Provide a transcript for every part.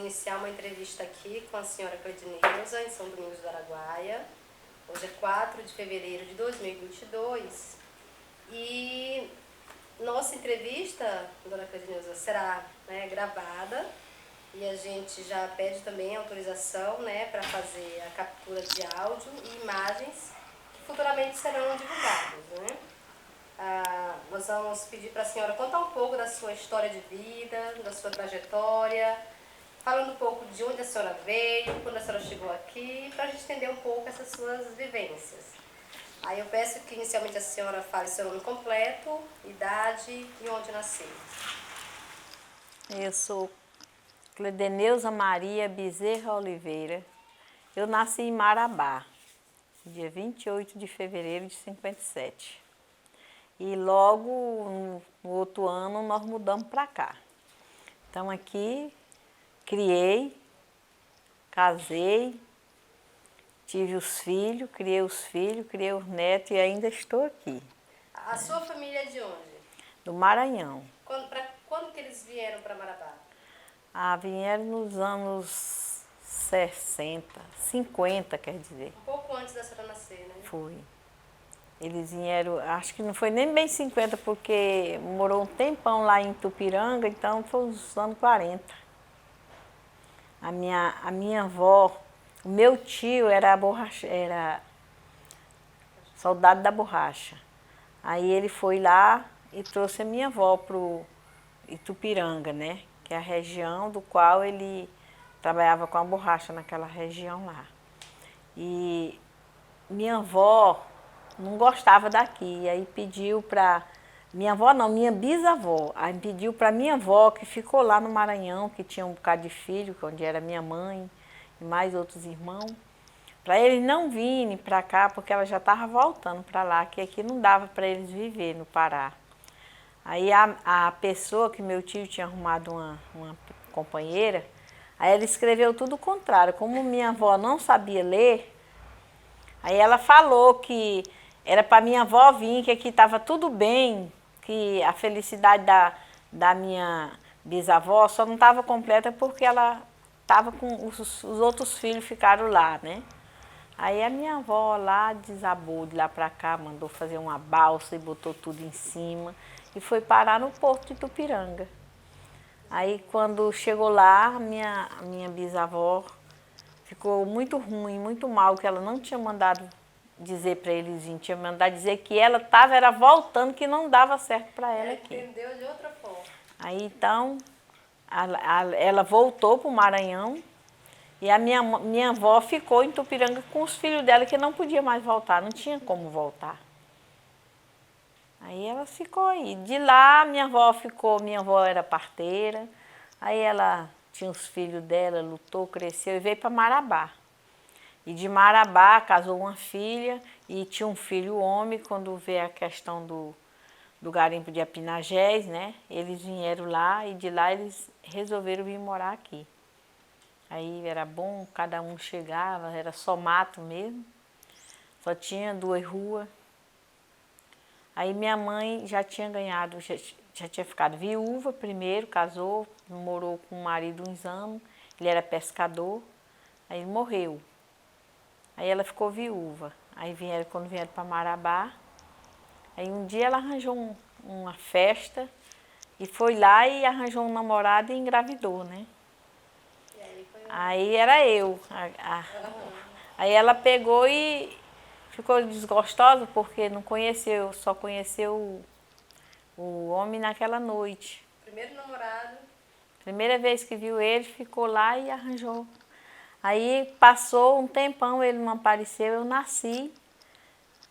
iniciar uma entrevista aqui com a senhora Cleidineuza, em São Domingos do Araguaia. Hoje é 4 de fevereiro de 2022 e nossa entrevista, dona Cleidineuza, será gravada e a gente já pede também autorização para fazer a captura de áudio e imagens que futuramente serão divulgadas. Nós vamos pedir para a senhora contar um pouco da sua história de vida, da sua trajetória, falando um pouco de onde a senhora veio, quando a senhora chegou aqui, para a gente entender um pouco essas suas vivências. Aí eu peço que inicialmente a senhora fale seu nome completo, idade e onde nasceu. Eu sou Cleideneuza Maria Bezerra Oliveira. Eu nasci em Marabá, dia 28 de fevereiro de 57. E logo no outro ano nós mudamos para cá. Então aqui criei, casei, tive os filhos, criei os netos e ainda estou aqui. A sua família é de onde? Do Maranhão. Quando que eles vieram para Marabá? Vieram nos anos 60, 50, quer dizer. Um pouco antes da senhora nascer, né? Foi. Eles vieram, acho que não foi nem bem 50, porque morou um tempão lá em Tupiranga, então foi os anos 40. A minha avó, o meu tio era soldado da borracha. Aí ele foi lá e trouxe a minha avó para o Itupiranga, né? Que é a região do qual ele trabalhava com a borracha naquela região lá. E minha avó não gostava daqui, aí pediu para... Minha avó não, minha bisavó. Aí pediu para minha avó, que ficou lá no Maranhão, que tinha um bocado de filho, onde era minha mãe e mais outros irmãos, para eles não virem para cá, porque ela já estava voltando para lá, que aqui não dava para eles viver no Pará. Aí a pessoa que meu tio tinha arrumado uma companheira, aí ela escreveu tudo o contrário. Como minha avó não sabia ler, aí ela falou que era para minha avó vir, que aqui estava tudo bem, que a felicidade da minha bisavó só não estava completa porque ela estava com os outros filhos ficaram lá, né? Aí a minha avó lá desabou de lá para cá, mandou fazer uma balsa e botou tudo em cima e foi parar no porto de Itupiranga. Aí quando chegou lá, a minha bisavó ficou muito ruim, muito mal, que ela não tinha mandado dizer para eles virem, tinha mandado dizer que ela estava voltando, que não dava certo para ela aqui. Ela entendeu de outra forma. Aí então, ela voltou para o Maranhão e a minha avó ficou em Tupiranga com os filhos dela, que não podia mais voltar, não tinha como voltar. Aí ela ficou aí. De lá, minha avó era parteira, aí ela tinha os filhos dela, lutou, cresceu e veio para Marabá. E de Marabá casou uma filha e tinha um filho homem. Quando veio a questão do garimpo de Apinagés, né? Eles vieram lá e de lá eles resolveram vir morar aqui. Aí era bom, cada um chegava, era só mato mesmo, só tinha 2 ruas. Aí minha mãe já tinha ganhado, já tinha ficado viúva primeiro, casou, morou com o marido uns anos, ele era pescador, aí morreu. Aí ela ficou viúva. Aí quando vieram para Marabá, aí um dia ela arranjou uma festa e foi lá e arranjou um namorado e engravidou, né? Aí era eu. Aí ela pegou e ficou desgostosa porque não conheceu, só conheceu o homem naquela noite. Primeiro namorado. Primeira vez que viu ele, ficou lá e arranjou. Aí passou um tempão, ele não apareceu, eu nasci.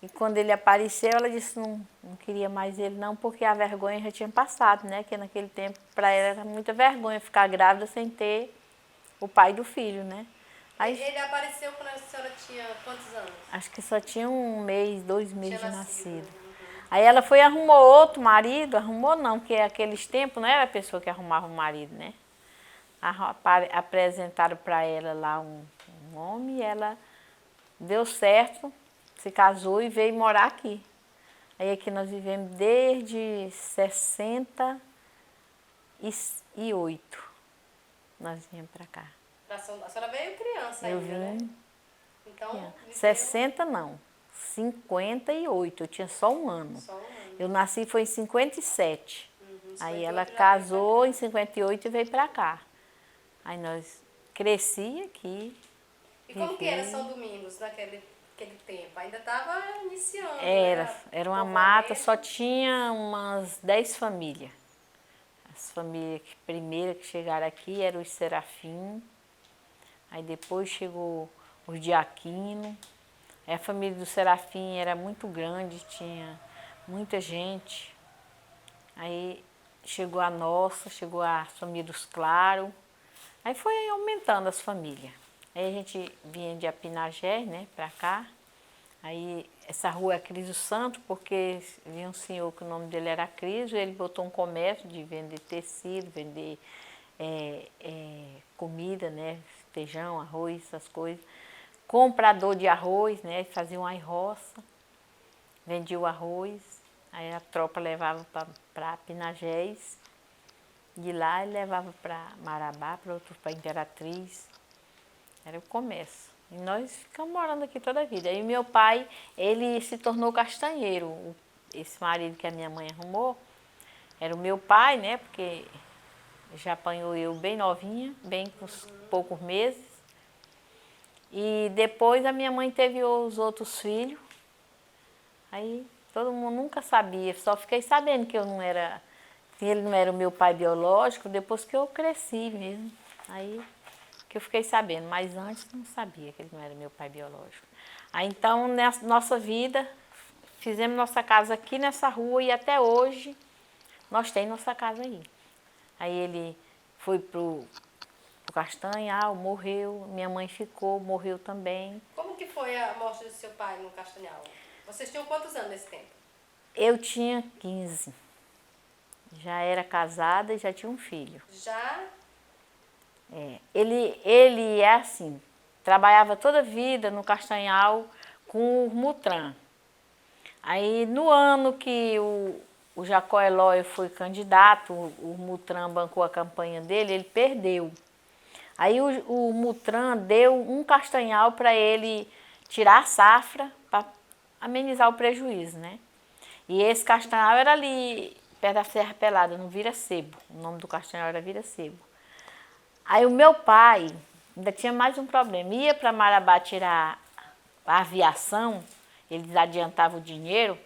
E quando ele apareceu, ela disse que não queria mais ele não, porque a vergonha já tinha passado, né? Que naquele tempo para ela era muita vergonha ficar grávida sem ter o pai do filho, né? Aí, ele apareceu quando a senhora tinha quantos anos? acho que só tinha 1 mês, 2 meses de nascido. Uhum. Aí ela foi e arrumou outro marido, arrumou não, porque aqueles tempos não era a pessoa que arrumava o marido, né? Apresentaram para ela lá um homem e ela deu certo, se casou e veio morar aqui. Aí aqui nós vivemos desde 68. nós viemos para cá. A senhora veio criança Eu ainda, vim, né? Então, viveu 60 não, 58, eu tinha só um ano. só um ano. Eu nasci foi em 57. Aí 58 ela já veio casou pra em 58 e veio para cá. Aí nós cresci aqui. E como que era vivi. São Domingos naquele tempo? Ainda estava iniciando, Era, né? era uma Povoamento. mata, só tinha umas 10 famílias. As famílias primeiras que chegaram aqui eram os Serafim, aí depois chegou os de Aquino. Aí a família do Serafim era muito grande, tinha muita gente. Aí chegou a nossa, chegou a família dos Claro. Aí foi aumentando as famílias. Aí a gente vinha de Apinagé, né, pra cá. Aí essa rua é Criso Santo, porque vinha um senhor que o nome dele era Criso, ele botou um comércio de vender tecido, vender comida, né, feijão, arroz, essas coisas. Comprador de arroz, né, fazia uma roça, vendia o arroz, aí a tropa levava para Pinagés, de lá ele levava para Marabá, para outro, para Imperatriz. Era o comércio. E nós ficamos morando aqui toda a vida. E meu pai, ele se tornou castanheiro. Esse marido que a minha mãe arrumou, era o meu pai, né? Porque já apanhou eu bem novinha, bem com poucos meses. E depois a minha mãe teve os outros filhos. Aí todo mundo nunca sabia, só fiquei sabendo que eu não era, que ele não era o meu pai biológico depois que eu cresci mesmo. Aí que eu fiquei sabendo, mas antes não sabia que ele não era meu pai biológico. Aí então, nessa nossa vida, fizemos nossa casa aqui nessa rua e até hoje nós temos nossa casa aí. Aí ele foi pro Castanhal, morreu, minha mãe ficou, morreu também. Como que foi a morte do seu pai no Castanhal? Vocês tinham quantos anos nesse tempo? Eu tinha 15, já era casada e já tinha um filho. Já? Ele é assim, trabalhava toda a vida no Castanhal com o Mutran. Aí no ano que o Jacó Eloy foi candidato, o Mutran bancou a campanha dele, ele perdeu. Aí o Mutran deu um castanhal para ele tirar a safra, para amenizar o prejuízo, né? E esse castanhal era ali, perto da Serra Pelada, no Vira-Sebo. O nome do castanhal era Vira-Sebo. Aí o meu pai ainda tinha mais um problema. Ia para Marabá tirar a aviação, eles adiantavam o dinheiro,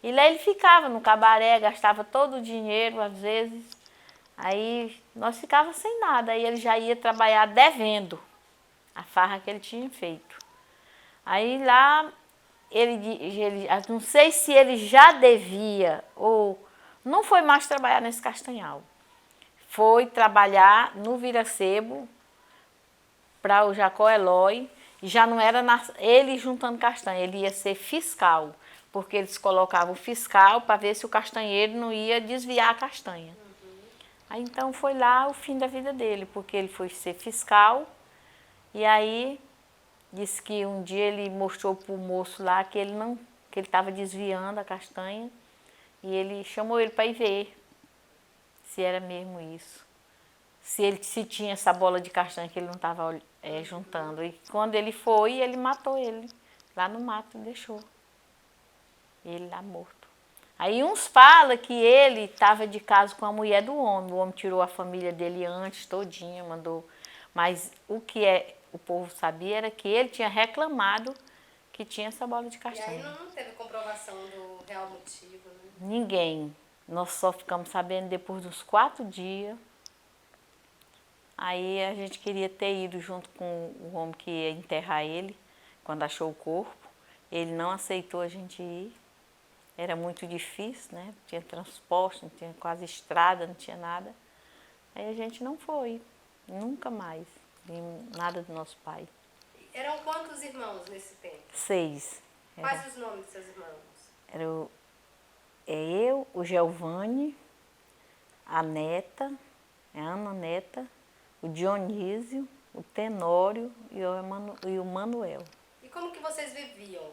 e lá ele ficava no cabaré, gastava todo o dinheiro, às vezes. Aí nós ficávamos sem nada, aí ele já ia trabalhar devendo a farra que ele tinha feito. Aí lá, não sei se ele já devia ou não foi mais trabalhar nesse castanhal. Foi trabalhar no Vira-Sebo para o Jacó Eloy, e já não era ele juntando castanha, ele ia ser fiscal, porque eles colocavam o fiscal para ver se o castanheiro não ia desviar a castanha. Aí então foi lá o fim da vida dele, porque ele foi ser fiscal e aí disse que um dia ele mostrou para o moço lá que ele estava desviando a castanha e ele chamou ele para ir ver se era mesmo isso. Se tinha essa bola de castanha que ele não estava juntando. E quando ele foi, ele matou ele lá no mato e deixou ele lá morto. Aí uns falam que ele estava de caso com a mulher do homem. O homem tirou a família dele antes, todinha, mandou. Mas o que o povo sabia era que ele tinha reclamado que tinha essa bola de E castanha. aí não teve comprovação do real motivo, né? Ninguém. Nós só ficamos sabendo depois dos 4 dias. Aí a gente queria ter ido junto com o homem que ia enterrar ele, quando achou o corpo. Ele não aceitou a gente ir. Era muito difícil, né? Não tinha transporte, não tinha quase estrada, não tinha nada. Aí a gente não foi, nunca mais. Nada do nosso pai. Eram quantos irmãos nesse tempo? 6. Quais os nomes dos seus irmãos? Era eu, o Giovanni, a Neta, a Ana Neta, o Dionísio, o Tenório e o Manuel. E como que vocês viviam?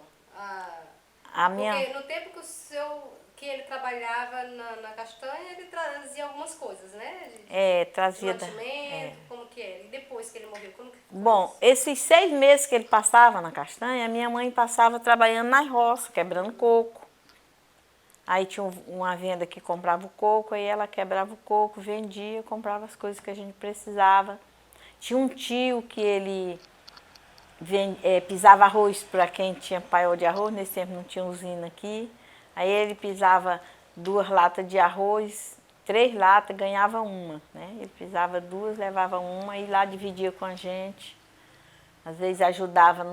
A minha... Porque no tempo que o seu que ele trabalhava na castanha, ele trazia algumas coisas, né? Trazia. De mantimento, como que era? E depois que ele morreu, como que foi Bom, isso? esses 6 meses que ele passava na castanha, a minha mãe passava trabalhando na roça, quebrando coco. Aí tinha uma venda que comprava o coco, aí ela quebrava o coco, vendia, comprava as coisas que a gente precisava. Tinha um tio que ele pisava arroz para quem tinha paiol de arroz, nesse tempo não tinha usina aqui. Aí ele pisava 2 latas de arroz, 3 latas, ganhava uma, né? Ele pisava 2, levava uma e lá dividia com a gente. Às vezes ajudava a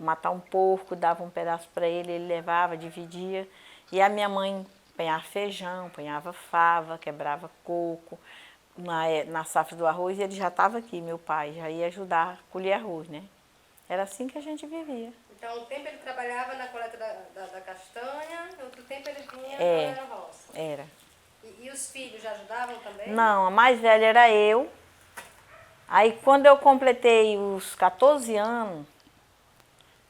matar um porco, dava um pedaço para ele, ele levava, dividia. E a minha mãe apanhava feijão, apanhava fava, quebrava coco. Na safra do arroz ele já estava aqui, meu pai, já ia ajudar a colher arroz, né? Era assim que a gente vivia. Então, um tempo ele trabalhava na coleta da castanha, outro tempo ele vinha trabalhar na roça. Era. E os filhos já ajudavam também? Não, a mais velha era eu. Aí quando eu completei os 14 anos,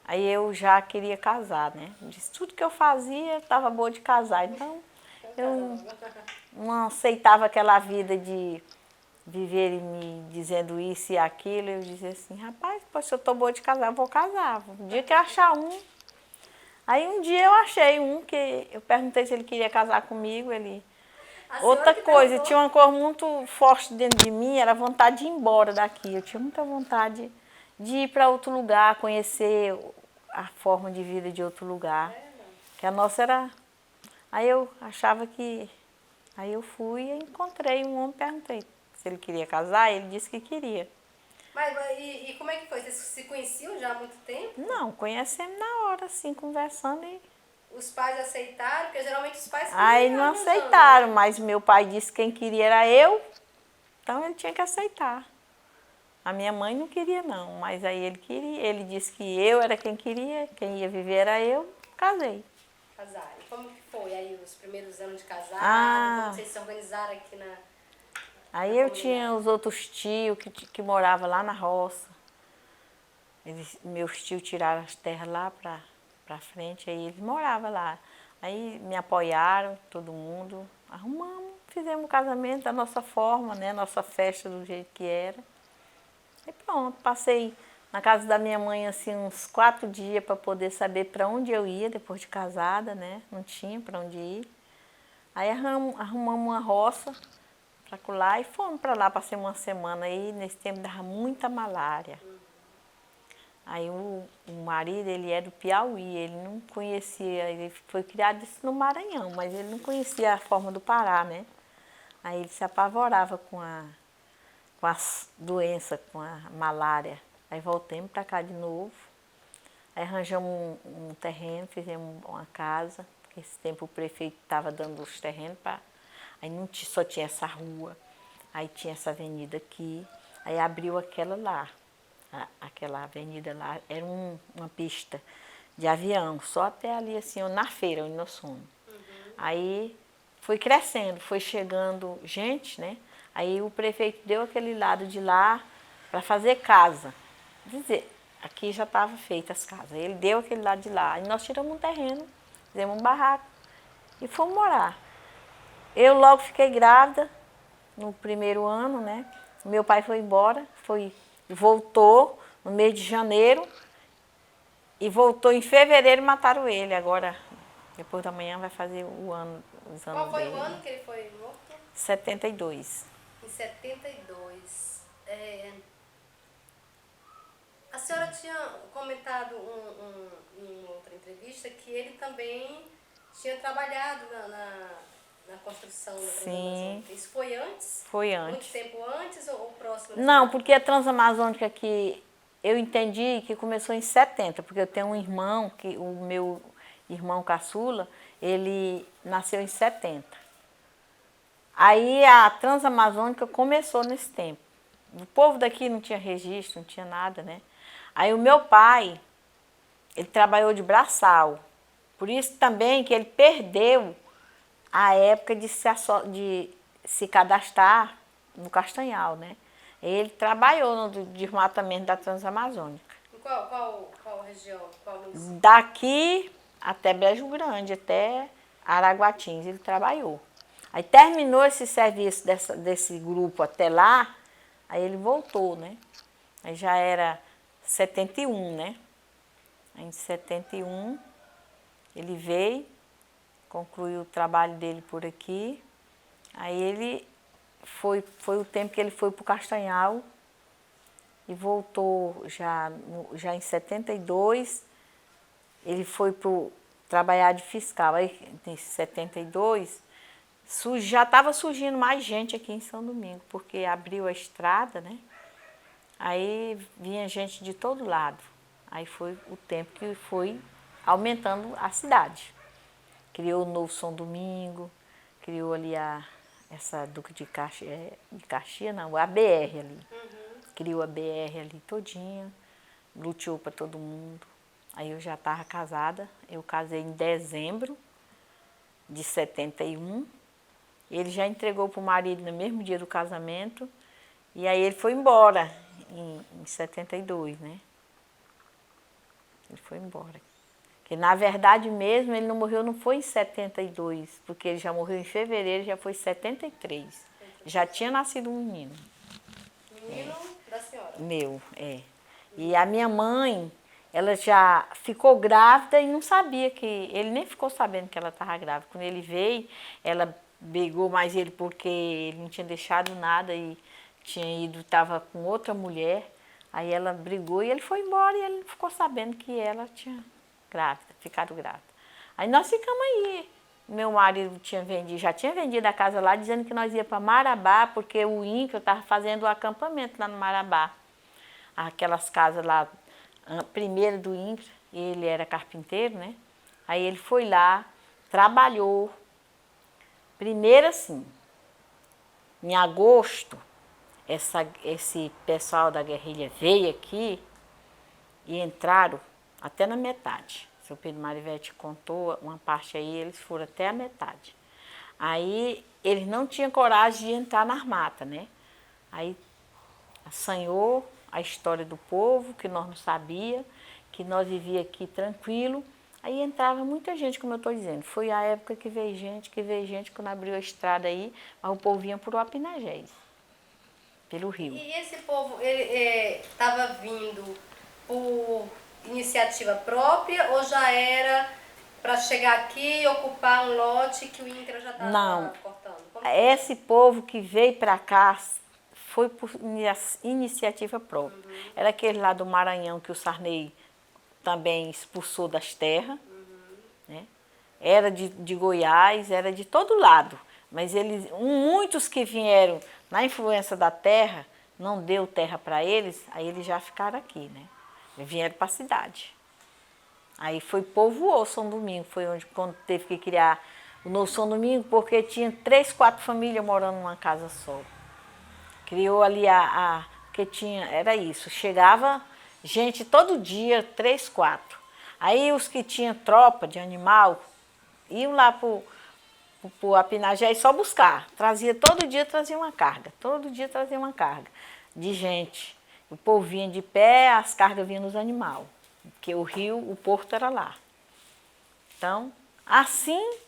aí eu já queria casar, né? Disse, tudo que eu fazia, estava boa de casar. Então, eu não aceitava aquela vida de viver me dizendo isso e aquilo. Eu dizia assim, rapaz, pois se eu estou boa de casar, eu vou casar. Um dia que eu achar um. Aí um dia eu achei um que eu perguntei se ele queria casar comigo, ele... Outra coisa, tinha uma coisa muito forte dentro de mim, era a vontade de ir embora daqui. Eu tinha muita vontade de ir para outro lugar, conhecer a forma de vida de outro lugar. Que a nossa era... Aí eu achava que... Aí eu fui e encontrei um homem, perguntei se ele queria casar, ele disse que queria. Mas e como é que foi? Vocês se conheciam já há muito tempo? Não, conhecemos na hora, assim, conversando e... Os pais aceitaram? Porque geralmente os pais Aí não aceitaram, mas meu pai disse que quem queria era eu, então ele tinha que aceitar. A minha mãe não queria não, mas aí ele queria, ele disse que eu era quem queria, quem ia viver era eu, casei. Casaram. E como que foi aí os primeiros anos de casado? Como vocês se organizaram aqui na... Aí eu tinha os outros tios que moravam lá na roça. Meus tios tiraram as terras lá para frente, aí eles moravam lá. Aí me apoiaram, todo mundo, arrumamos, fizemos o casamento da nossa forma, né? Nossa festa do jeito que era. E pronto, passei na casa da minha mãe assim uns 4 dias para poder saber para onde eu ia depois de casada, né? Não tinha para onde ir. Aí arrumamos uma roça para colar e fomos para lá, passei uma semana aí, nesse tempo dava muita malária. Aí o marido, ele é do Piauí, ele não conhecia, ele foi criado no Maranhão, mas ele não conhecia a forma do Pará, né? Aí ele se apavorava com as doenças, com a malária. Aí voltamos para cá de novo, aí arranjamos um terreno, fizemos uma casa, porque esse tempo o prefeito estava dando os terrenos para... Aí não só tinha essa rua, aí tinha essa avenida aqui, aí abriu aquela lá. Aquela avenida lá era uma pista de avião, só até ali assim, na feira onde nós fomos. Aí foi crescendo, foi chegando gente, né? Aí o prefeito deu aquele lado de lá para fazer casa. Quer dizer, aqui já estava feita as casas. Ele deu aquele lado de lá. Aí nós tiramos um terreno, fizemos um barraco e fomos morar. Eu logo fiquei grávida no primeiro ano, né? Meu pai foi embora, voltou no mês de janeiro e voltou em fevereiro e mataram ele. Agora, depois da manhã, vai fazer os anos dele. Qual foi o ano que ele foi morto? 72. Em 72. A senhora tinha comentado em outra entrevista que ele também tinha trabalhado na construção da Transamazônica. Isso foi antes? Foi antes. Muito tempo antes ou próximo? Não, porque a Transamazônica que eu entendi que começou em 70, porque eu tenho um irmão, que o meu irmão caçula, ele nasceu em 70. Aí a Transamazônica começou nesse tempo. O povo daqui não tinha registro, não tinha nada, né? Aí o meu pai, ele trabalhou de braçal. Por isso também que ele perdeu a época de se cadastrar no Castanhal, né? Ele trabalhou no desmatamento da Transamazônica. Em qual região? Qual município? Daqui até Brejo Grande, até Araguatins, ele trabalhou. Aí terminou esse serviço desse grupo até lá, aí ele voltou, né? Aí já era 71, né? Aí em 71 ele veio, concluiu o trabalho dele por aqui. Aí ele foi o tempo que ele foi para o Castanhal e voltou já em 72. Ele foi trabalhar de fiscal. Aí em 72 já estava surgindo mais gente aqui em São Domingo, porque abriu a estrada, né? Aí vinha gente de todo lado. Aí foi o tempo que foi aumentando a cidade. Criou o novo São Domingo, criou ali essa Duque de Caxias, não, a BR ali. Criou a BR ali todinha, luteou para todo mundo. Aí eu já estava casada, eu casei em dezembro de 71. Ele já entregou para o marido no mesmo dia do casamento. E aí ele foi embora em 72, né? Ele foi embora. Porque na verdade mesmo ele não morreu, não foi em 72, porque ele já morreu em fevereiro, já foi em 73. Já tinha nascido um menino. Menino da senhora? Meu, é. E a minha mãe, ela já ficou grávida e não sabia que... Ele nem ficou sabendo que ela estava grávida. Quando ele veio, ela brigou mais ele porque ele não tinha deixado nada e tinha ido, estava com outra mulher. Aí ela brigou e ele foi embora e ele não ficou sabendo que ela tinha ficado grávida. Aí nós ficamos aí. Meu marido já tinha vendido a casa lá, dizendo que nós ia para Marabá, porque o INCRA estava fazendo o acampamento lá no Marabá. Aquelas casas lá, primeiro do INCRA, ele era carpinteiro, né? Aí ele foi lá, trabalhou. Primeiro assim, em agosto, esse pessoal da guerrilha veio aqui e entraram até na metade. Seu Pedro Marivete contou uma parte aí, eles foram até a metade. Aí eles não tinham coragem de entrar nas matas, né? Aí assanhou a história do povo, que nós não sabíamos, que nós vivíamos aqui tranquilo. Aí entrava muita gente, como eu estou dizendo. Foi a época que veio gente quando abriu a estrada aí, mas o povo vinha por Uapinagés, pelo rio. E esse povo, ele estava vindo por iniciativa própria ou já era para chegar aqui e ocupar um lote que o INCRA já estava cortando? Esse povo que veio para cá foi por iniciativa própria. Era aquele lá do Maranhão que o Sarney também expulsou das terras. Né? Era de Goiás, era de todo lado. Mas muitos que vieram na influência da terra, não deu terra para eles, aí eles já ficaram aqui, né? Vieram para a cidade. Aí povoou São Domingo, foi quando teve que criar o novo São Domingo, porque tinha 3, 4 famílias morando numa casa só. Criou ali que tinha, era isso, chegava gente todo dia, 3, 4. Aí os que tinham tropa de animal, iam lá pro Apinagés só buscar. Todo dia trazia uma carga, todo dia trazia uma carga de gente. O povo vinha de pé, as cargas vinham nos animais, porque o porto era lá. Então, assim,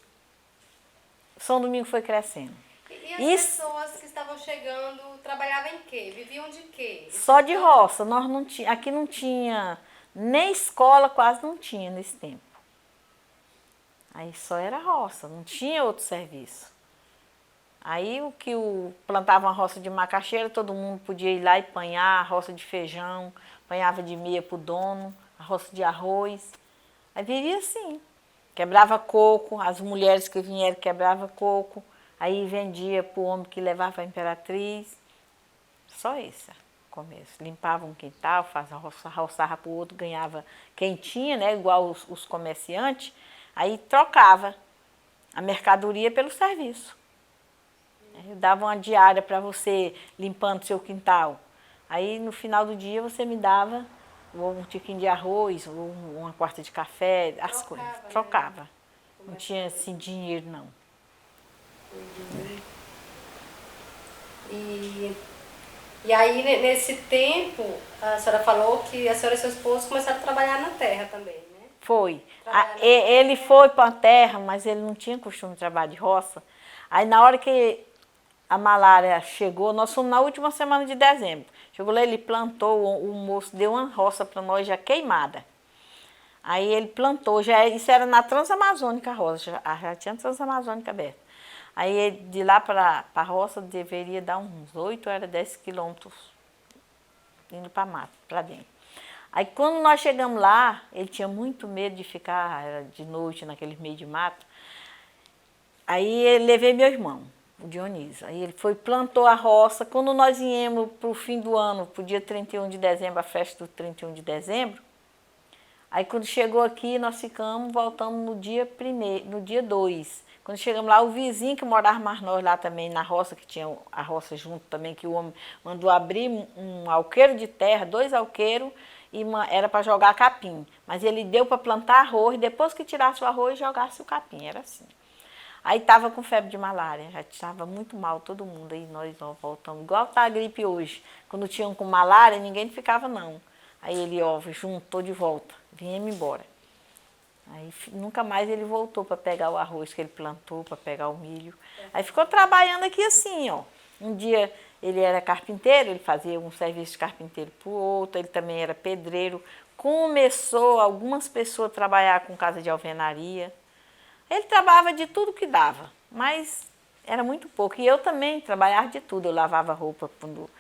São Domingo foi crescendo. E as pessoas que estavam chegando trabalhavam em quê? Viviam de quê? Só de roça. Aqui não tinha, nem escola quase não tinha nesse tempo. Aí só era roça, não tinha outro serviço. Aí plantava uma roça de macaxeira, todo mundo podia ir lá e apanhar, a roça de feijão, apanhava de meia para o dono, a roça de arroz. Aí vivia assim. Quebrava coco, as mulheres que vieram quebravam coco, aí vendia para o homem que levava a imperatriz. Só esse começo. Limpava um quintal, roçava para o outro, ganhava quem tinha, né, igual os comerciantes, aí trocava a mercadoria pelo serviço. Eu dava uma diária para você limpando seu quintal. Aí no final do dia você me dava um tiquinho de arroz, ou uma quarta de café, as coisas. Trocava. Né? Não tinha assim dinheiro não. E aí nesse tempo a senhora falou que a senhora e seu esposo começaram a trabalhar na terra também, né? Foi. Ele foi para a terra, mas ele não tinha costume de trabalhar de roça. Aí na hora que a malária chegou, nós fomos na última semana de dezembro. Chegou lá, ele plantou, o moço deu uma roça para nós já queimada. Aí ele plantou, isso era na Transamazônica a roça, já tinha Transamazônica aberta. Aí de lá para a roça deveria dar uns 8 ou 10 quilômetros indo para mato, para dentro. Aí quando nós chegamos lá, ele tinha muito medo de ficar de noite naquele meio de mato. Aí eu levei meu irmão, o Dionísio. Aí ele foi, plantou a roça. Quando nós íamos para o fim do ano, para o dia 31 de dezembro, a festa do 31 de dezembro, aí quando chegou aqui, nós voltamos no dia 2. Quando chegamos lá, o vizinho que morava mais nós lá também, na roça, que tinha a roça junto também, que o homem mandou abrir um alqueiro de terra, 2 alqueiros, e era para jogar capim. Mas ele deu para plantar arroz, depois que tirasse o arroz, jogasse o capim, era assim. Aí estava com febre de malária, já estava muito mal todo mundo, aí nós voltamos, igual está a gripe hoje. Quando tinham com malária, ninguém ficava não. Aí ele, juntou de volta, viemos embora. Aí nunca mais ele voltou para pegar o arroz que ele plantou, para pegar o milho. Aí ficou trabalhando aqui assim, ó. Um dia ele era carpinteiro, ele fazia um serviço de carpinteiro para o outro, ele também era pedreiro. Começou algumas pessoas a trabalhar com casa de alvenaria. Ele trabalhava de tudo que dava, mas era muito pouco. E eu também trabalhava de tudo. Eu lavava roupa quando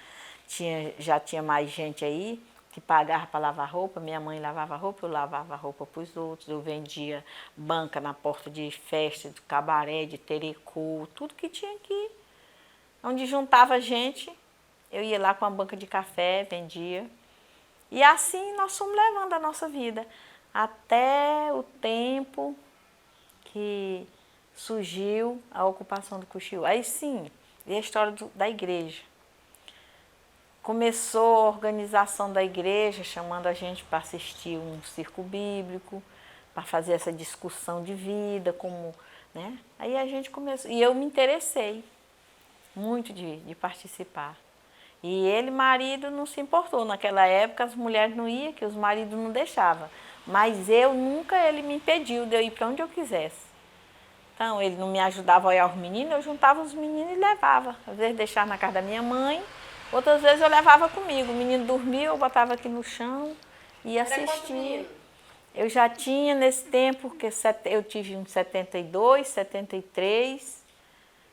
já tinha mais gente aí que pagava para lavar roupa. Minha mãe lavava roupa, eu lavava roupa para os outros. Eu vendia banca na porta de festa, de cabaré, de terecô, tudo que tinha aqui. Onde juntava gente, eu ia lá com a banca de café, vendia. E assim nós fomos levando a nossa vida. Até o tempo que surgiu a ocupação do Cuxiú. Aí sim, e a história da igreja. Começou a organização da igreja, chamando a gente para assistir um circo bíblico, para fazer essa discussão de vida, como, né? Aí a gente começou, e eu me interessei muito de participar. E ele, marido, não se importou. Naquela época as mulheres não iam, que os maridos não deixavam. Mas ele me impediu de eu ir para onde eu quisesse. Então, ele não me ajudava a olhar os meninos, eu juntava os meninos e levava. Às vezes deixava na casa da minha mãe, outras vezes eu levava comigo. O menino dormia, eu botava aqui no chão e assistia. Eu já tinha nesse tempo, porque eu tive uns 72, 73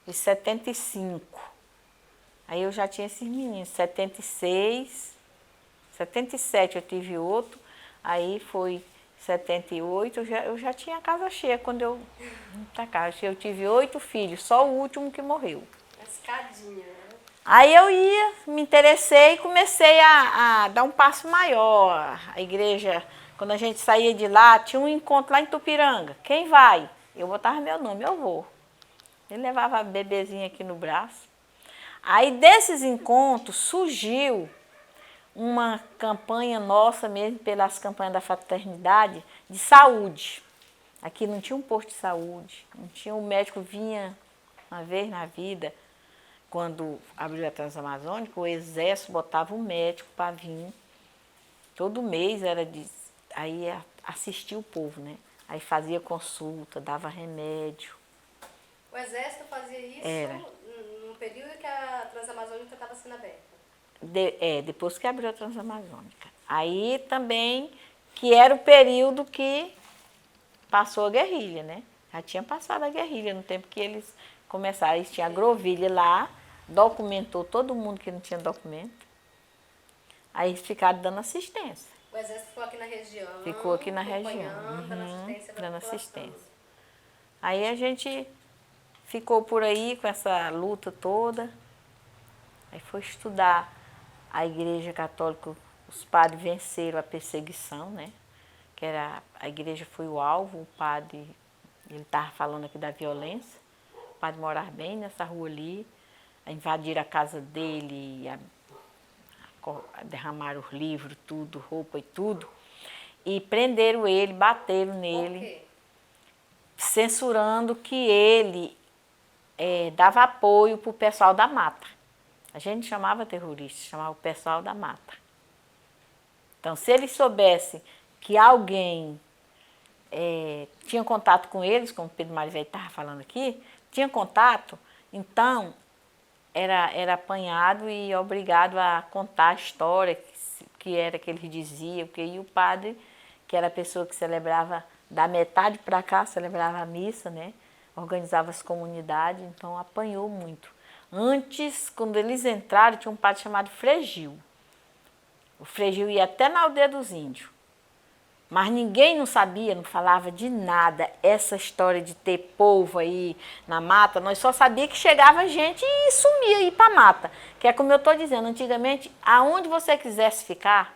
e 75. Aí eu já tinha esses meninos, 76, 77 eu tive outro, aí foi 78, eu já tinha a casa cheia quando eu vim pra cá. Eu tive 8 filhos, só o último que morreu. Escadinha, né? Aí eu me interessei e comecei a dar um passo maior. A igreja, quando a gente saía de lá, tinha um encontro lá em Tupiranga. Quem vai? Eu botava meu nome, eu vou. Ele levava a bebezinha aqui no braço. Aí desses encontros surgiu uma campanha nossa mesmo, pelas campanhas da fraternidade, de saúde. Aqui não tinha um posto de saúde, não tinha, o médico vinha uma vez na vida, quando abriu a Transamazônica, o exército botava um médico para vir, todo mês aí assistia o povo, né? Aí fazia consulta, dava remédio. O exército fazia isso no período que a Transamazônica estava sendo aberta? Depois que abriu a Transamazônica. Aí também, que era o período que passou a guerrilha, né? Já tinha passado a guerrilha, no tempo que eles começaram. Eles tinham agrovilha lá, documentou todo mundo que não tinha documento. Aí eles ficaram dando assistência. O exército ficou aqui na região? Ficou aqui na região. Dando assistência. Aí a gente ficou por aí com essa luta toda. Aí foi estudar a Igreja Católica, os padres venceram a perseguição, né? Que a igreja foi o alvo, o padre, ele estava falando aqui da violência. O padre morava bem nessa rua ali, invadiram a casa dele, derramaram os livros, tudo, roupa e tudo, e prenderam ele, bateram nele. Por quê? Censurando que ele dava apoio para o pessoal da mata. A gente chamava terrorista, chamava o pessoal da mata. Então, se eles soubessem que alguém tinha contato com eles, como o Pedro Mário Velho estava falando aqui, tinha contato, então era apanhado e obrigado a contar a história que era que eles diziam, e o padre, que era a pessoa que celebrava, da metade para cá, celebrava a missa, né? Organizava as comunidades, então apanhou muito. Antes, quando eles entraram, tinha um padre chamado Frei Gil. O Frei Gil ia até na aldeia dos índios. Mas ninguém não sabia, não falava de nada. Essa história de ter povo aí na mata, nós só sabíamos que chegava gente e sumia, ia para a mata. Que é como eu estou dizendo, antigamente, aonde você quisesse ficar,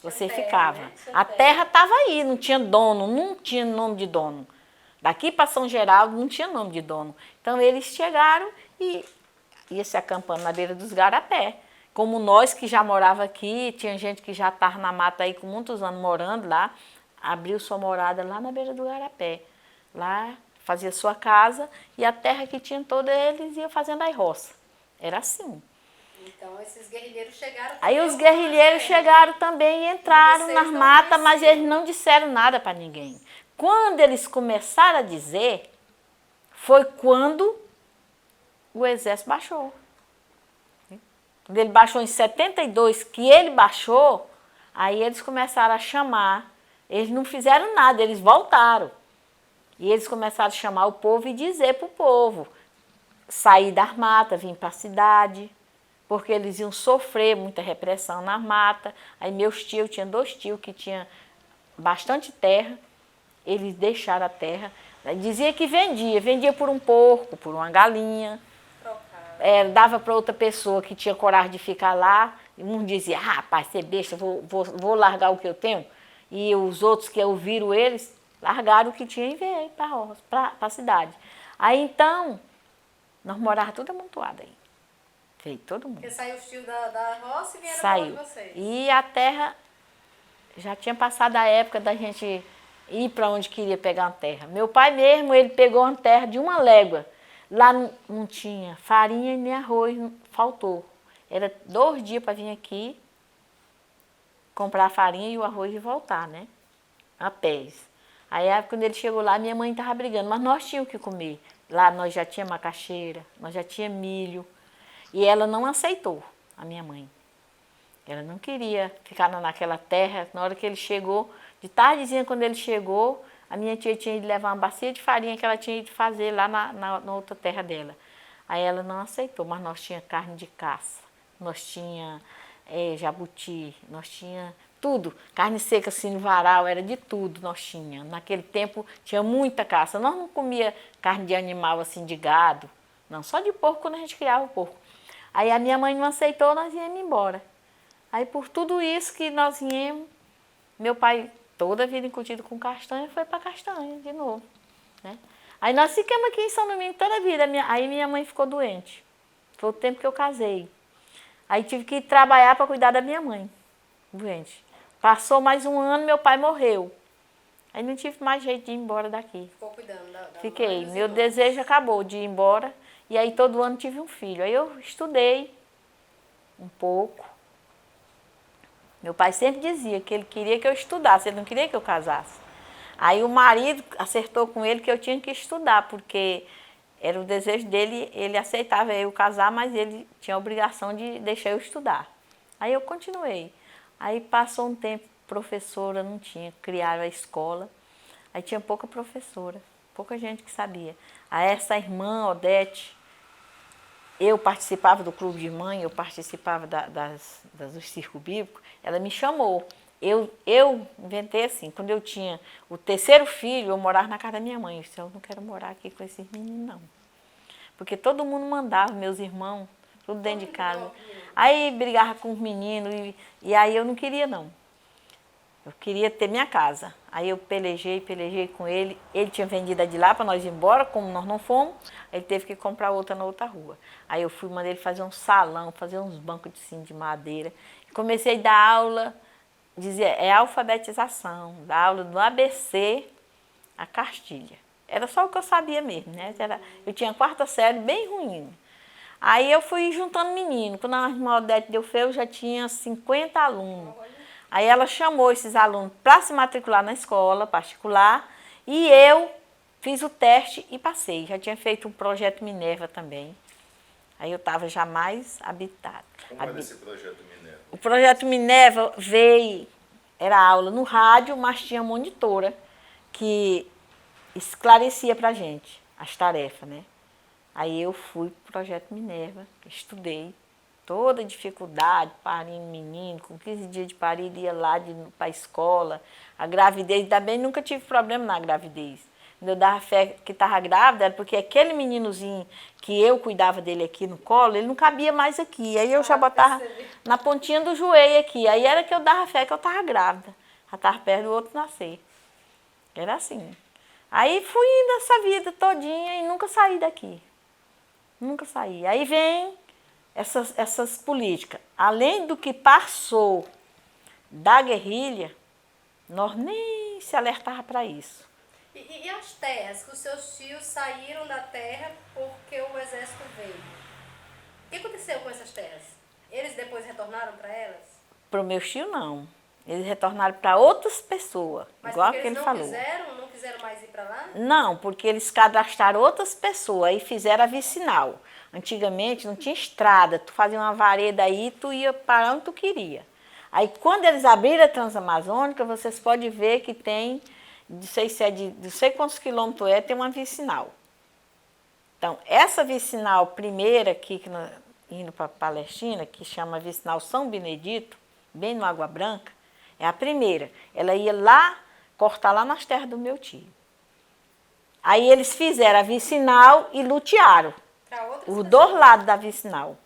você ficava. Né? A terra estava aí, não tinha dono, não tinha nome de dono. Daqui para São Geraldo não tinha nome de dono. Então eles chegaram e ia se acampando na beira dos garapé. Como nós que já morava aqui, tinha gente que já estava na mata aí com muitos anos morando lá, abriu sua morada lá na beira do garapé. Lá fazia sua casa e a terra que tinha toda eles ia fazendo a roça. Era assim. Então esses guerrilheiros chegaram... Aí os guerrilheiros chegaram também e entraram nas matas, mas eles não disseram nada para ninguém. Quando eles começaram a dizer, foi quando o exército baixou. Quando ele baixou em 72, que ele baixou, aí eles começaram a chamar. Eles não fizeram nada, eles voltaram. E eles começaram a chamar o povo e dizer para o povo sair das matas, vir para a cidade, porque eles iam sofrer muita repressão nas matas. Aí meus tios, tinha 2 tios que tinham bastante terra, eles deixaram a terra. Dizia que vendia por um porco, por uma galinha. Dava para outra pessoa que tinha coragem de ficar lá. E um dizia, rapaz, você é besta, vou largar o que eu tenho. E os outros que ouviram eles, largaram o que tinha e veio para a cidade. Aí então, nós morávamos tudo amontoado aí. Veio todo mundo. Porque saiu os tios da roça e vieram Saiu. para vocês. E a terra, já tinha passado a época da gente ir para onde queria pegar uma terra. Meu pai mesmo, ele pegou uma terra de 1 légua. Lá não tinha farinha nem arroz, faltou. Era 2 dias para vir aqui, comprar a farinha e o arroz e voltar, né? A pés. Aí quando ele chegou lá, minha mãe estava brigando, mas nós tínhamos o que comer. Lá nós já tinha macaxeira, nós já tinha milho. E ela não aceitou, a minha mãe. Ela não queria ficar naquela terra. Na hora que ele chegou, de tardezinha quando ele chegou, a minha tia tinha ido levar uma bacia de farinha que ela tinha ido fazer lá na outra terra dela. Aí ela não aceitou, mas nós tinha carne de caça, nós tinha jabuti, nós tinha tudo. Carne seca, assim, no varal, era de tudo nós tinha. Naquele tempo tinha muita caça. Nós não comia carne de animal, assim, de gado. Não, só de porco quando a gente criava o porco. Aí a minha mãe não aceitou, nós íamos embora. Aí por tudo isso que nós íamos, meu pai, toda a vida incutido com castanha, foi para castanha de novo, né? Aí nós ficamos aqui em São Domingos toda a vida. Aí minha mãe ficou doente. Foi o tempo que eu casei. Aí tive que ir trabalhar para cuidar da minha mãe, doente. Passou mais 1 ano, meu pai morreu. Aí não tive mais jeito de ir embora daqui. Ficou cuidando da Fiquei. Meu desejo acabou de ir embora. E aí todo ano tive um filho. Aí eu estudei um pouco. Meu pai sempre dizia que ele queria que eu estudasse, ele não queria que eu casasse. Aí o marido acertou com ele que eu tinha que estudar, porque era o desejo dele, ele aceitava eu casar, mas ele tinha a obrigação de deixar eu estudar. Aí eu continuei. Aí passou um tempo, professora não tinha, criaram a escola, aí tinha pouca professora, pouca gente que sabia. Aí essa irmã, Odete, eu participava do clube de mãe, eu participava do circo bíblico, ela me chamou. Eu inventei assim, quando eu tinha o 3º filho, eu morava na casa da minha mãe. Eu disse, eu não quero morar aqui com esses meninos, não. Porque todo mundo mandava, meus irmãos, tudo dentro de casa. Aí brigava com os meninos e aí eu não queria, não. Eu queria ter minha casa. Aí eu pelejei com ele. Ele tinha vendido a de lá para nós ir embora, como nós não fomos. Ele teve que comprar outra na outra rua. Aí eu mandei ele fazer um salão, fazer uns bancos de madeira. Comecei a dar aula, dizia, alfabetização, dar aula do ABC a Castilha. Era só o que eu sabia mesmo, né? Eu tinha 4ª série, bem ruim. Aí eu fui juntando menino. Quando a irmã Odete deu fé, eu já tinha 50 alunos. Aí ela chamou esses alunos para se matricular na escola particular e eu fiz o teste e passei. Já tinha feito um projeto Minerva também. Aí eu estava já mais habitada. Como era esse projeto Minerva? O projeto Minerva veio, era aula no rádio, mas tinha monitora que esclarecia para a gente as tarefas, né? Aí eu fui para o projeto Minerva, estudei toda a dificuldade, parindo menino, com 15 dias de parir, ia lá para a escola. A gravidez, ainda bem, nunca tive problema na gravidez. Quando eu dava fé que estava grávida, era porque aquele meninozinho que eu cuidava dele aqui no colo, ele não cabia mais aqui. Aí eu já botava na pontinha do joelho aqui. Aí era que eu dava fé que eu estava grávida. Já estava perto do outro nascer. Era assim. Aí fui indo essa vida todinha e nunca saí daqui. Nunca saí. Aí vem essas políticas. Além do que passou da guerrilha, nós nem se alertava para isso. E as terras, que os seus tios saíram da terra porque o exército veio? O que aconteceu com essas terras? Eles depois retornaram para elas? Para o meu tio, não. Eles retornaram para outras pessoas, mas igual que ele falou. Não quiseram mais ir para lá? Não, porque eles cadastraram outras pessoas e fizeram a vicinal. Antigamente não tinha estrada, tu fazia uma vareda aí, tu ia para onde tu queria. Aí quando eles abriram a Transamazônica, vocês podem ver que tem, não sei se é de sei quantos quilômetros tem uma vicinal. Então, essa vicinal primeira aqui, indo para Palestina, que chama vicinal São Benedito, bem no Água Branca, é a primeira. Ela ia lá, cortar lá nas terras do meu tio. Aí eles fizeram a vicinal e lutearam. Os dois lados da vicinal.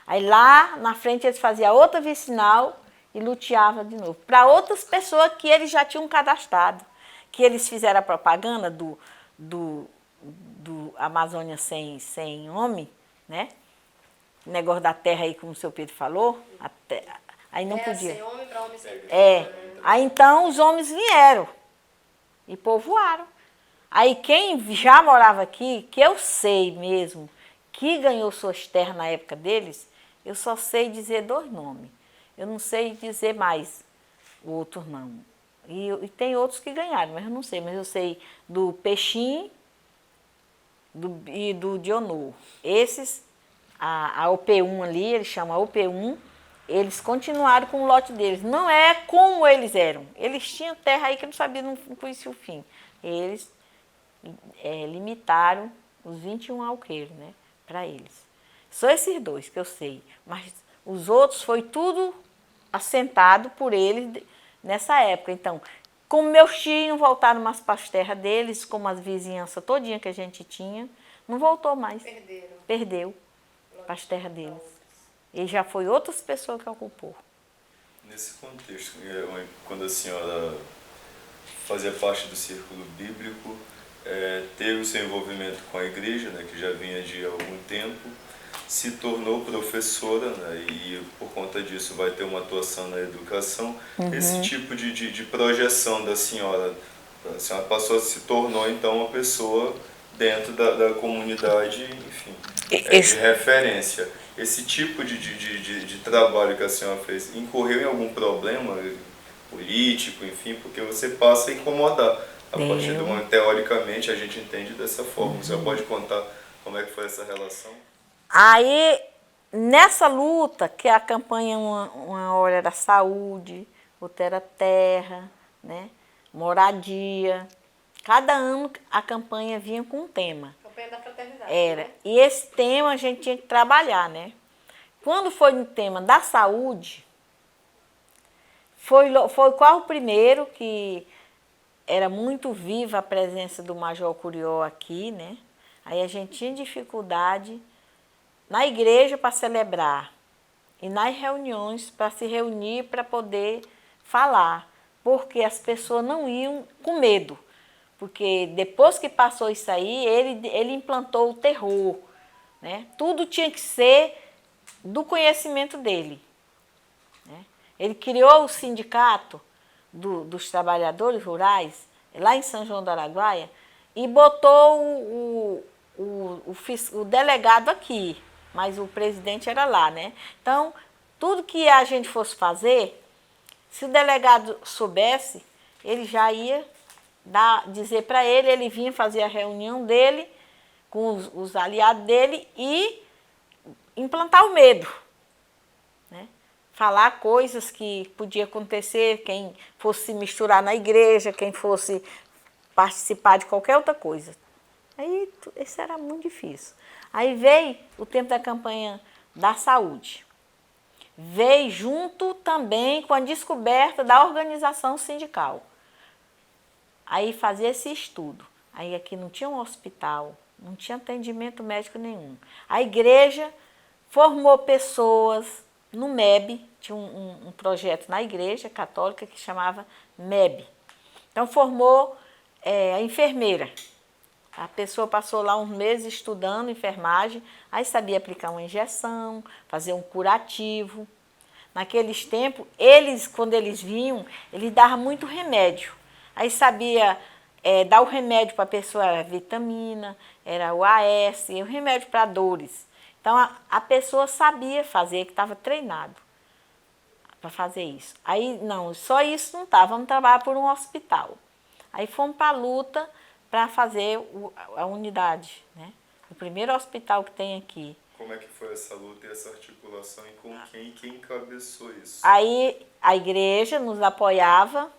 Aí lá na frente eles faziam outra vicinal e luteavam de novo. Para outras pessoas que eles já tinham cadastrado. Que eles fizeram a propaganda do Amazônia sem homem, né? O negócio da terra aí, como o seu Pedro falou. Aí não podia. Sem homem para homem sem terra. Aí então os homens vieram e povoaram. Aí quem já morava aqui, que eu sei mesmo, que ganhou suas terras na época deles, eu só sei dizer 2 nomes. Eu não sei dizer mais o outro não. E tem outros que ganharam, mas eu não sei. Mas eu sei do Peixinho e do Dionô. Esses, a OP1 ali, eles chamam OP1, eles continuaram com o lote deles. Não é como eles eram. Eles tinham terra aí que eu não sabia, não conhecia o fim. Eles limitaram os 21 alqueiros, né, para eles. Só esses 2 que eu sei. Mas os outros foi tudo assentado por eles nessa época. Então, como meus tios não voltaram mais para as terras deles, como as vizinhanças todinha que a gente tinha, não voltou mais. Perdeu para as terras deles. E já foi outras pessoas que ocupou. Nesse contexto, quando a senhora fazia parte do círculo bíblico, teve o seu envolvimento com a igreja, né, que já vinha de algum tempo, se tornou professora, né, e por conta disso vai ter uma atuação na educação. Esse tipo de projeção da senhora, a senhora passou, se tornou então uma pessoa dentro da comunidade, enfim, de referência. Esse tipo de trabalho que a senhora fez incorreu em algum problema político, enfim, porque você passa a incomodar. A partir do momento, teoricamente, a gente entende dessa forma. Você pode contar como é que foi essa relação? Aí, nessa luta, que a campanha uma hora era saúde, outra era terra, né? Moradia. Cada ano a campanha vinha com um tema. Campanha da fraternidade. Era. Né? E esse tema a gente tinha que trabalhar, né? Quando foi no tema da saúde, foi qual o primeiro que era muito viva a presença do Major Curió aqui, né? Aí a gente tinha dificuldade na igreja para celebrar e nas reuniões para se reunir para poder falar, porque as pessoas não iam com medo, porque depois que passou isso aí, ele implantou o terror, né? Tudo tinha que ser do conhecimento dele, né? Ele criou o sindicato dos trabalhadores rurais, lá em São João do Araguaia, e botou o delegado aqui, mas o presidente era lá, né? Então, tudo que a gente fosse fazer, Se o delegado soubesse, ele já ia dizer para ele vinha fazer a reunião dele com os aliados dele e implantar o medo, né? Falar coisas que podia acontecer, quem fosse se misturar na igreja, quem fosse participar de qualquer outra coisa. Aí isso era muito difícil. Aí veio o tempo da campanha da saúde. Veio junto também com a descoberta da organização sindical. Aí fazia esse estudo. Aí aqui não tinha um hospital, não tinha atendimento médico nenhum. A igreja formou pessoas no MEB, tinha um projeto na igreja católica que chamava MEB. Então formou a enfermeira. A pessoa passou lá uns meses estudando enfermagem, aí sabia aplicar uma injeção, fazer um curativo. Naqueles tempos, quando eles vinham, eles davam muito remédio. Aí sabia dar o remédio para a pessoa, era vitamina, era o AS, o remédio para dores. Então, a pessoa sabia fazer, que estava treinado para fazer isso. Aí, não, só isso não estava, vamos trabalhar por um hospital. Aí fomos para a luta para fazer a unidade, né? O primeiro hospital que tem aqui. Como é que foi essa luta e essa articulação e com quem encabeçou isso? Aí a igreja nos apoiava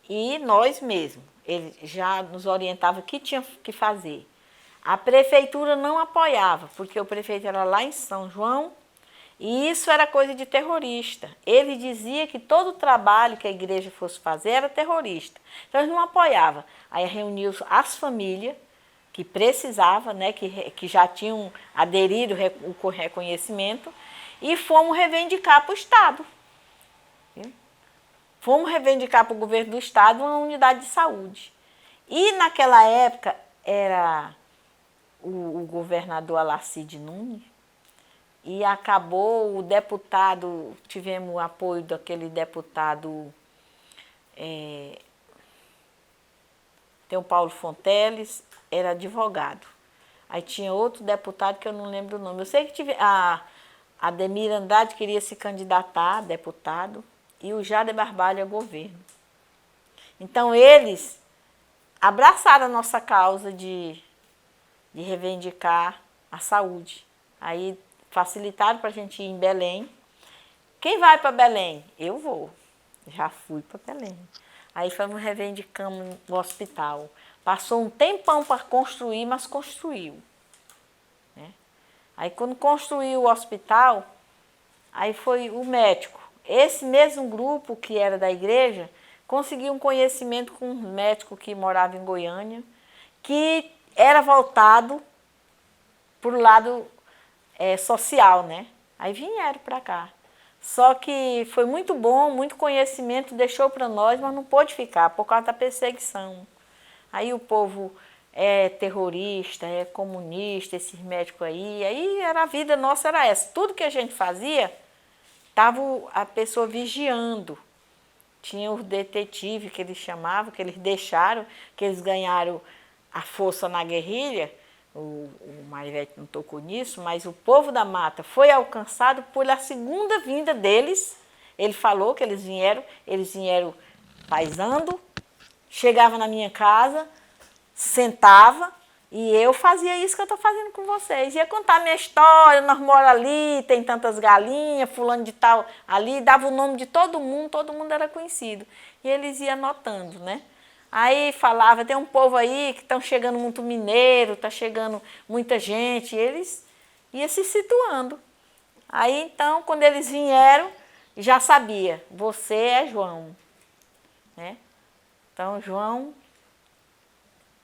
e nós mesmos. Ele já nos orientava o que tinha que fazer. A prefeitura não apoiava, porque o prefeito era lá em São João e isso era coisa de terrorista. Ele dizia que todo o trabalho que a igreja fosse fazer era terrorista. Então eles não apoiavam. Aí reuniu as famílias que precisavam, né, que já tinham aderido o reconhecimento e fomos reivindicar para o Estado. Fomos reivindicar para o governo do Estado uma unidade de saúde. E naquela época era o governador Alacide Nunes, e acabou o deputado, tivemos o apoio daquele deputado, tem o Paulo Fonteles, era advogado. Aí tinha outro deputado que eu não lembro o nome. Eu sei que a Ademir Andrade queria se candidatar a deputado e o Jader Barbalho a governo. Então eles abraçaram a nossa causa de reivindicar a saúde. Aí facilitaram para a gente ir em Belém. Quem vai para Belém? Eu vou. Já fui para Belém. Aí fomos reivindicando o hospital. Passou um tempão para construir, mas construiu. Né? Aí quando construiu o hospital, aí foi o médico. Esse mesmo grupo que era da igreja, conseguiu um conhecimento com um médico que morava em Goiânia, que era voltado para o lado social, né? Aí vieram para cá. Só que foi muito bom, muito conhecimento, deixou para nós, mas não pôde ficar por causa da perseguição. Aí o povo é terrorista, é comunista, esses médicos aí a vida nossa era essa. Tudo que a gente fazia, estava a pessoa vigiando. Tinha os detetives que eles chamavam, que eles deixaram, que eles ganharam a força na guerrilha. O Marivete não tocou nisso, mas o povo da mata foi alcançado pela segunda vinda deles. Ele falou que eles vieram paisando, chegava na minha casa, sentava e eu fazia isso que eu estou fazendo com vocês. Ia contar minha história, nós moramos ali, tem tantas galinhas, fulano de tal ali, dava o nome de todo mundo era conhecido. E eles iam anotando, né? Aí falava, tem um povo aí que estão chegando muito mineiro, está chegando muita gente, e eles iam se situando. Aí então, quando eles vieram, já sabia, você é João. Né? Então, João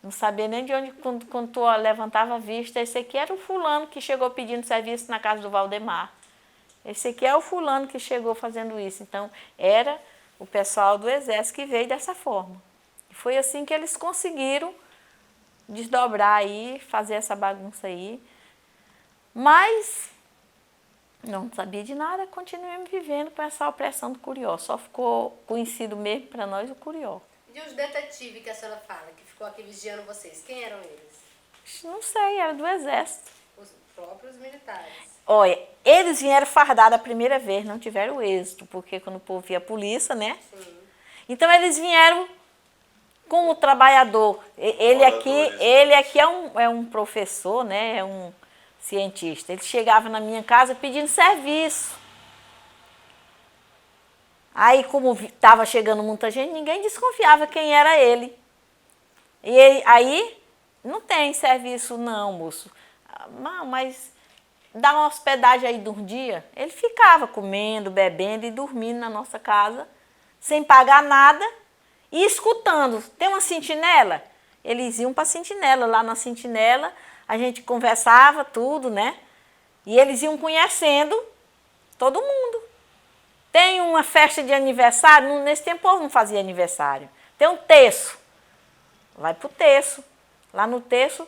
não sabia nem de onde, quando tu levantava a vista, esse aqui era o fulano que chegou pedindo serviço na casa do Valdemar. Esse aqui é o fulano que chegou fazendo isso. Então, era o pessoal do exército que veio dessa forma. Foi assim que eles conseguiram desdobrar aí, fazer essa bagunça aí. Mas não sabia de nada, continuamos vivendo com essa opressão do Curió. Só ficou conhecido mesmo para nós o Curió. E os detetives que a senhora fala, que ficou aqui vigiando vocês, quem eram eles? Não sei, era do exército. próprios militares. Olha, eles vieram fardados a primeira vez, não tiveram êxito, porque quando o povo via a polícia, né? Sim. Então eles vieram com o trabalhador. Ele aqui é um professor, né? É um cientista. Ele chegava na minha casa pedindo serviço. Aí, como estava chegando muita gente, ninguém desconfiava quem era ele. Aí, não tem serviço não, moço. Não, mas dá uma hospedagem aí de um dia. Ele ficava comendo, bebendo e dormindo na nossa casa, sem pagar nada e escutando. Tem uma sentinela? Eles iam para a sentinela. Lá na sentinela, a gente conversava tudo, né? E eles iam conhecendo todo mundo. Tem uma festa de aniversário, nesse tempo o povo não fazia aniversário. Tem um terço, vai para o terço. Lá no terço,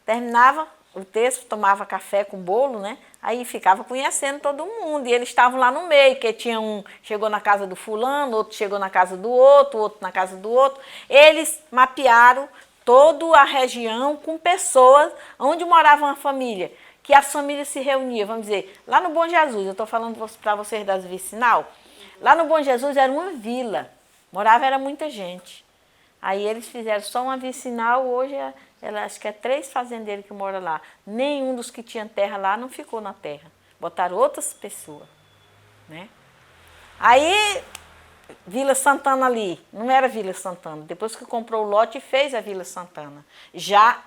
terminava o terço, tomava café com bolo, né? Aí ficava conhecendo todo mundo. E eles estavam lá no meio, que tinha um, chegou na casa do fulano, outro chegou na casa do outro na casa do outro. Eles mapearam toda a região com pessoas onde morava uma família, que as famílias se reuniam, vamos dizer, lá no Bom Jesus, eu estou falando para vocês das vicinal, lá no Bom Jesus era uma vila, era muita gente. Aí eles fizeram só uma vicinal, hoje acho que é 3 fazendeiros que moram lá. Nenhum dos que tinham terra lá não ficou na terra, botaram outras pessoas, né? Aí, Vila Santana ali, não era Vila Santana, depois que comprou o lote fez a Vila Santana, já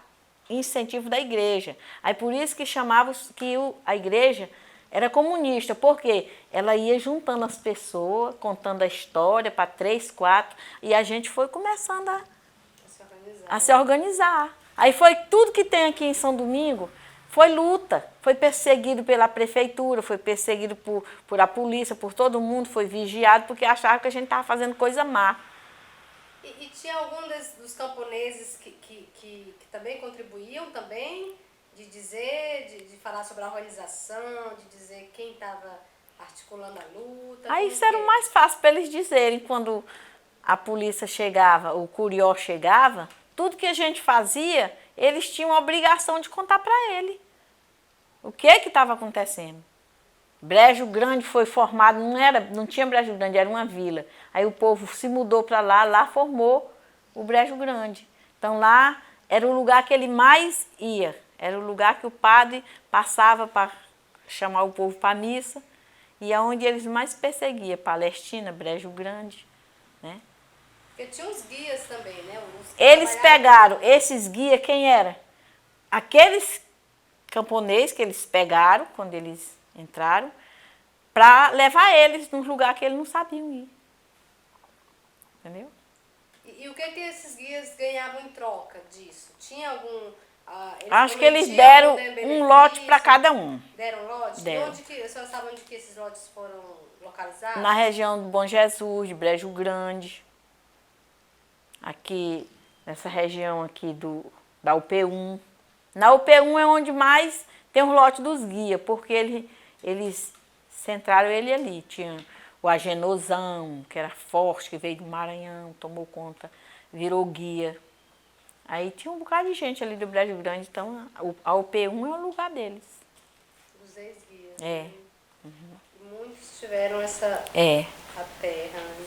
incentivo da igreja. Aí por isso que chamava que a igreja era comunista, porque ela ia juntando as pessoas, contando a história para 3, 4, e a gente foi começando a se organizar. Aí foi tudo que tem aqui em São Domingo, foi luta, foi perseguido pela prefeitura, foi perseguido por a polícia, por todo mundo, foi vigiado, porque achava que a gente estava fazendo coisa má. E tinha algum dos camponeses que também contribuíam também, de dizer, de falar sobre a organização, de dizer quem estava articulando a luta? Aí isso era o mais fácil para eles dizerem, quando a polícia chegava, o curió chegava, tudo que a gente fazia, eles tinham a obrigação de contar para ele. O que estava acontecendo? Brejo Grande foi formado, não tinha Brejo Grande, era uma vila. Aí o povo se mudou para lá formou o Brejo Grande. Então lá era o lugar que ele mais ia, era o lugar que o padre passava para chamar o povo para a missa, e é onde eles mais perseguiam, Palestina, Brejo Grande, né? Porque tinha uns guias também, né? Eles pegaram, esses guias, quem era? Aqueles camponeses que eles pegaram quando eles entraram, para levar eles num lugar que eles não sabiam ir. Entendeu? E o que esses guias ganhavam em troca disso? Tinha algum... Acho que eles deram um lote para cada um. Deram lote? Deram. E onde que, a senhora sabe onde que esses lotes foram localizados? Na região do Bom Jesus, de Brejo Grande. Aqui, nessa região aqui da UP1. Na UP1 é onde mais tem os lotes dos guias, porque eles centraram ele ali. Tinha o Agenosão, que era forte, que veio do Maranhão, tomou conta, virou guia. Aí tinha um bocado de gente ali do Brejo Grande, então a UP1 é o lugar deles. Os ex-guias. É. Né? Uhum. Muitos tiveram a terra. Né?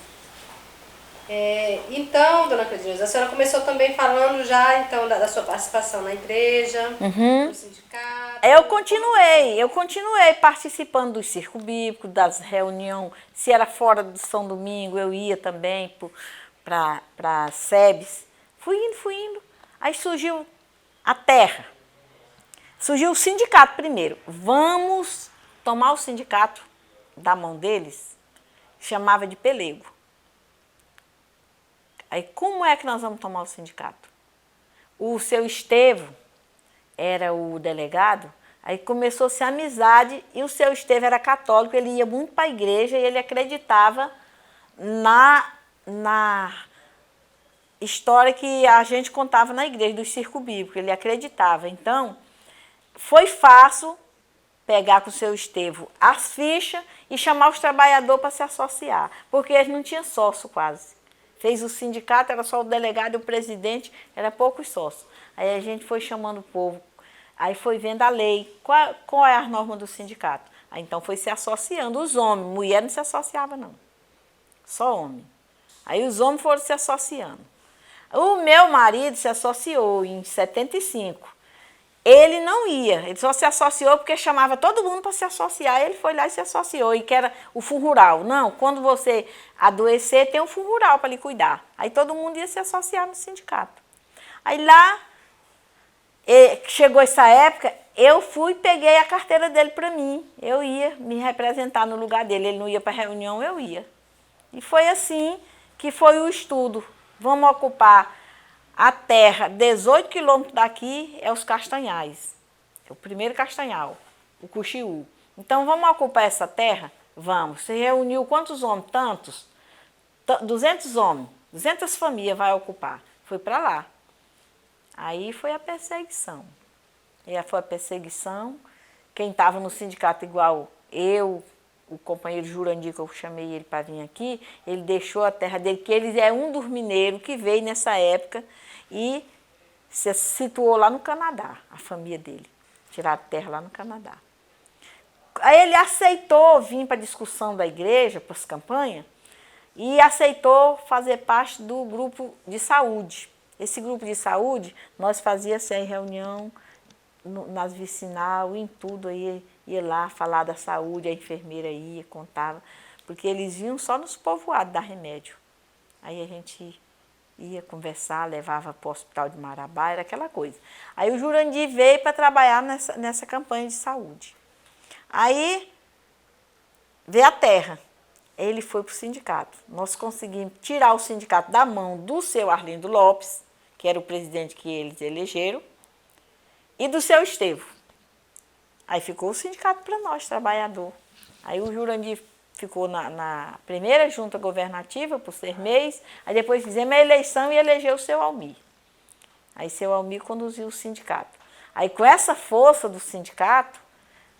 Então, dona Cleidinha, a senhora começou também falando já então da sua participação na igreja, no sindicato. Eu continuei participando do circo bíblico, das reuniões. Se era fora do São Domingo, eu ia também para a SEBS. Fui indo. Aí surgiu a terra. Surgiu o sindicato primeiro. Vamos tomar o sindicato da mão deles. Chamava de pelego. Aí como é que nós vamos tomar o sindicato? O seu Estevão era o delegado, aí começou-se a amizade e o seu Estevão era católico, ele ia muito para a igreja e ele acreditava na história que a gente contava na igreja, do circo bíblico, ele acreditava. Então, foi fácil pegar com o seu Estevão as fichas e chamar os trabalhadores para se associar, porque eles não tinham sócio quase. Fez o sindicato, era só o delegado e o presidente, era poucos sócios. Aí a gente foi chamando o povo. Aí foi vendo a lei, qual é a norma do sindicato. Aí então foi se associando os homens, mulher não se associava não, só homem. Aí os homens foram se associando. O meu marido se associou em 75. Ele não ia, ele só se associou porque chamava todo mundo para se associar, ele foi lá e se associou, e que era o fundo rural. Não, quando você adoecer, tem um fundo rural para lhe cuidar. Aí todo mundo ia se associar no sindicato. Aí lá, chegou essa época, eu fui e peguei a carteira dele para mim. Eu ia me representar no lugar dele, ele não ia para reunião, eu ia. E foi assim que foi o estudo. Vamos ocupar a terra, 18 quilômetros daqui, é os Castanhais. É o primeiro Castanhal, o Cuxiú. Então, vamos ocupar essa terra? Vamos. Se reuniu quantos homens? Tantos. 200 homens, 200 famílias vai ocupar. Foi para lá. Aí foi a perseguição. E foi a perseguição. Quem estava no sindicato igual eu, o companheiro Jurandir, que eu chamei ele para vir aqui, ele deixou a terra dele, que ele é um dos mineiros que veio nessa época e se situou lá no Canadá, a família dele. Tiraram terra lá no Canadá. Aí ele aceitou vir para a discussão da igreja, para as campanhas, e aceitou fazer parte do grupo de saúde. Esse grupo de saúde, nós fazíamos assim, reunião nas vicinal, em tudo, aí ia lá falar da saúde, a enfermeira ia, contava, porque eles vinham só nos povoados dar remédio. Aí a gente ia conversar, levava para o hospital de Marabá, era aquela coisa. Aí o Jurandir veio para trabalhar nessa campanha de saúde. Aí veio a terra. Ele foi para o sindicato. Nós conseguimos tirar o sindicato da mão do seu Arlindo Lopes, que era o presidente que eles elegeram, e do seu Estevo. Aí ficou o sindicato para nós, trabalhador. Aí o Jurandir ficou na primeira junta governativa, por 6 meses, aí depois fizemos a eleição e elegeu o seu Almir. Aí seu Almir conduziu o sindicato. Aí com essa força do sindicato,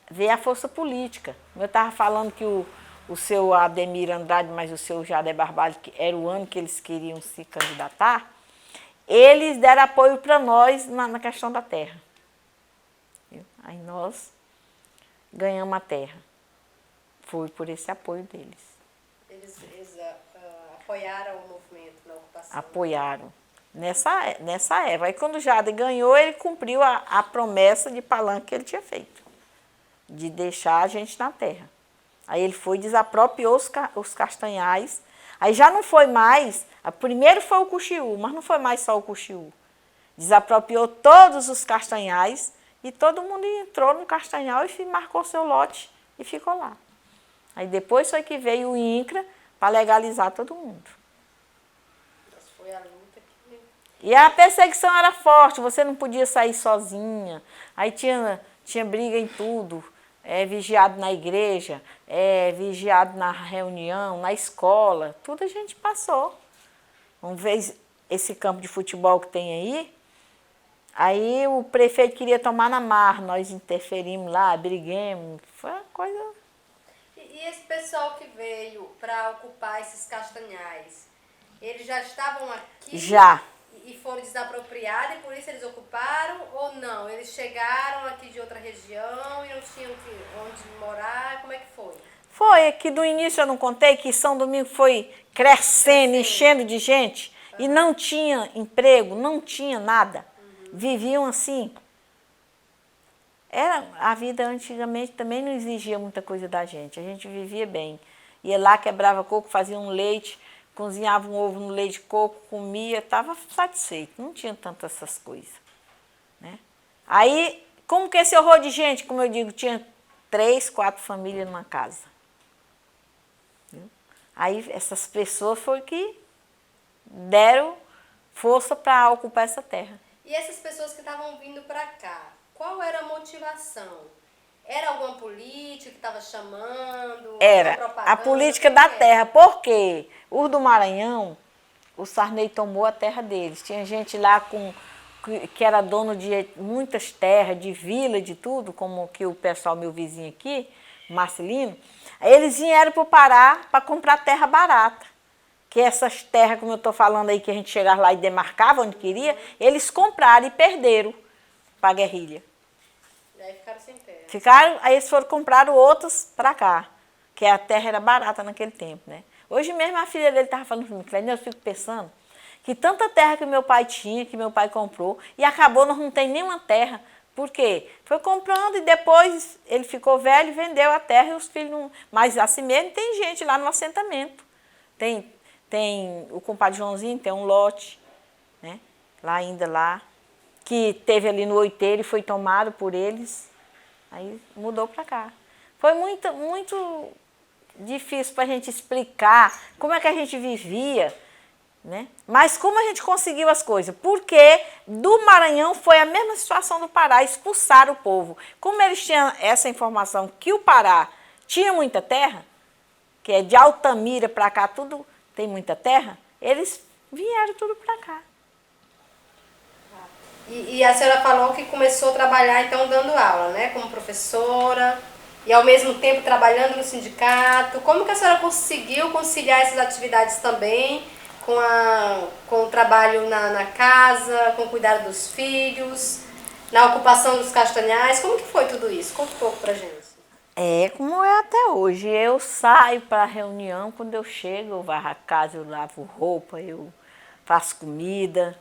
veio a força política. Eu estava falando que o seu Ademir Andrade, mas o seu Jader Barbalho, que era o ano que eles queriam se candidatar, eles deram apoio para nós na questão da terra. Aí nós ganhamos a terra. Foi por esse apoio deles. Eles apoiaram o movimento na ocupação? Apoiaram. Nessa época. Aí quando o Jader ganhou, ele cumpriu a promessa de palanque que ele tinha feito, de deixar a gente na terra. Aí ele foi e desapropriou os Castanhais. Aí já não foi mais, primeiro foi o Cuxiú, mas não foi mais só o Cuxiú. Desapropriou todos os Castanhais e todo mundo entrou no Castanhal e marcou seu lote e ficou lá. Aí depois foi que veio o INCRA para legalizar todo mundo. Mas foi a luta que... E a perseguição era forte, você não podia sair sozinha. Aí tinha briga em tudo. Vigiado na igreja, vigiado na reunião, na escola, tudo a gente passou. Uma vez, esse campo de futebol que tem aí o prefeito queria tomar na mar, nós interferimos lá, briguemos, foi uma coisa... E esse pessoal que veio para ocupar esses Castanhais, eles já estavam aqui? Já. E foram desapropriados e por isso eles ocuparam ou não? Eles chegaram aqui de outra região e não tinham onde morar? Como é que foi? Foi, que do início eu não contei que São Domingos foi crescendo, enchendo de gente e não tinha emprego, não tinha nada. Viviam assim. A vida antigamente também não exigia muita coisa da gente, a gente vivia bem. Ia lá, quebrava coco, fazia um leite, cozinhava um ovo no leite de coco, comia, estava satisfeito, não tinha tantas essas coisas. Né? Aí, como que esse horror de gente, como eu digo, tinha 3, 4 famílias numa casa. Viu? Aí essas pessoas foram que deram força para ocupar essa terra. E essas pessoas que estavam vindo para cá, qual era a motivação? Era alguma política que estava chamando? Era a política da terra, porque os do Maranhão, o Sarney tomou a terra deles. Tinha gente lá que era dono de muitas terras, de vila, de tudo, como que o pessoal, meu vizinho aqui, Marcelino, eles vieram para o Pará para comprar terra barata. Que essas terras, como eu estou falando aí, que a gente chegava lá e demarcava onde queria, eles compraram e perderam para a guerrilha. E aí ficaram sem terra. Ficaram, aí eles foram comprar outros para cá, que a terra era barata naquele tempo, né? Hoje mesmo a filha dele estava falando comigo, eu fico pensando que tanta terra que meu pai tinha, que meu pai comprou, e acabou, nós não tem nenhuma terra. Por quê? Foi comprando e depois ele ficou velho e vendeu a terra e os filhos não... Mas assim mesmo tem gente lá no assentamento. Tem o compadre Joãozinho, tem um lote, né? Lá ainda lá, que teve ali no Oiteiro e foi tomado por eles. Aí mudou para cá. Foi muito difícil para a gente explicar como é que a gente vivia, né? Mas como a gente conseguiu as coisas? Porque do Maranhão foi a mesma situação do Pará, expulsaram o povo. Como eles tinham essa informação que o Pará tinha muita terra, que é de Altamira para cá, tudo tem muita terra, eles vieram tudo para cá. E a senhora falou que começou a trabalhar então dando aula, né? Como professora e ao mesmo tempo trabalhando no sindicato. Como que a senhora conseguiu conciliar essas atividades também com o trabalho na casa, com o cuidado dos filhos, na ocupação dos castanhais? Como que foi tudo isso? Conta um pouco pra gente. É como é até hoje. Eu saio para a reunião, quando eu chego, eu varro a casa, eu lavo roupa, eu faço comida.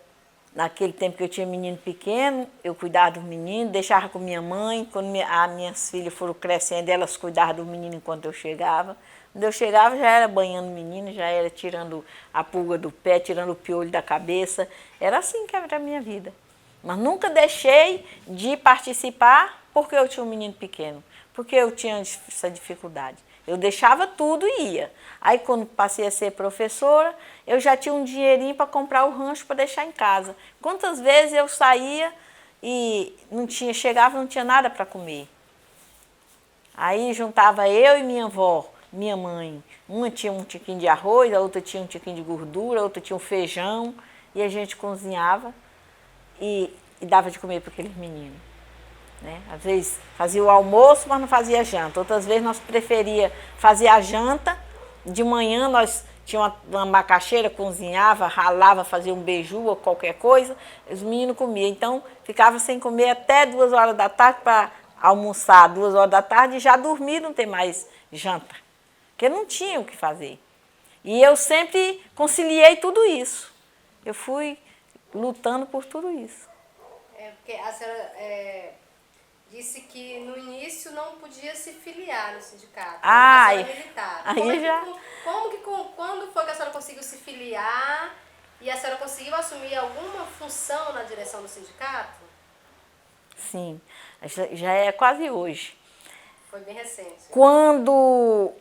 Naquele tempo que eu tinha menino pequeno, eu cuidava do menino, deixava com minha mãe. Quando as minhas filhas foram crescendo, elas cuidavam do menino enquanto eu chegava. Quando eu chegava, já era banhando o menino, já era tirando a pulga do pé, tirando o piolho da cabeça. Era assim que era a minha vida. Mas nunca deixei de participar porque eu tinha um menino pequeno, porque eu tinha essa dificuldade. Eu deixava tudo e ia. Aí, quando passei a ser professora, eu já tinha um dinheirinho para comprar o rancho para deixar em casa. Quantas vezes eu saía e chegava e não tinha nada para comer. Aí juntava eu e minha avó, minha mãe. Uma tinha um tiquinho de arroz, a outra tinha um tiquinho de gordura, a outra tinha um feijão. E a gente cozinhava e dava de comer para aqueles meninos. Né? Às vezes fazia o almoço, mas não fazia janta. Outras vezes nós preferia fazer a janta. De manhã nós tínhamos uma macaxeira, cozinhava, ralava, fazia um beiju ou qualquer coisa. Os meninos comiam. Então ficava sem comer até 2 horas da tarde para almoçar 2 horas da tarde e já dormir, não ter mais janta. Porque não tinha o que fazer. E eu sempre conciliei tudo isso. Eu fui lutando por tudo isso. Porque a senhora disse que no início não podia se filiar no sindicato. Ah, a senhora militar. Quando foi que a senhora conseguiu se filiar e a senhora conseguiu assumir alguma função na direção do sindicato? Sim, já é quase hoje. Foi bem recente. Quando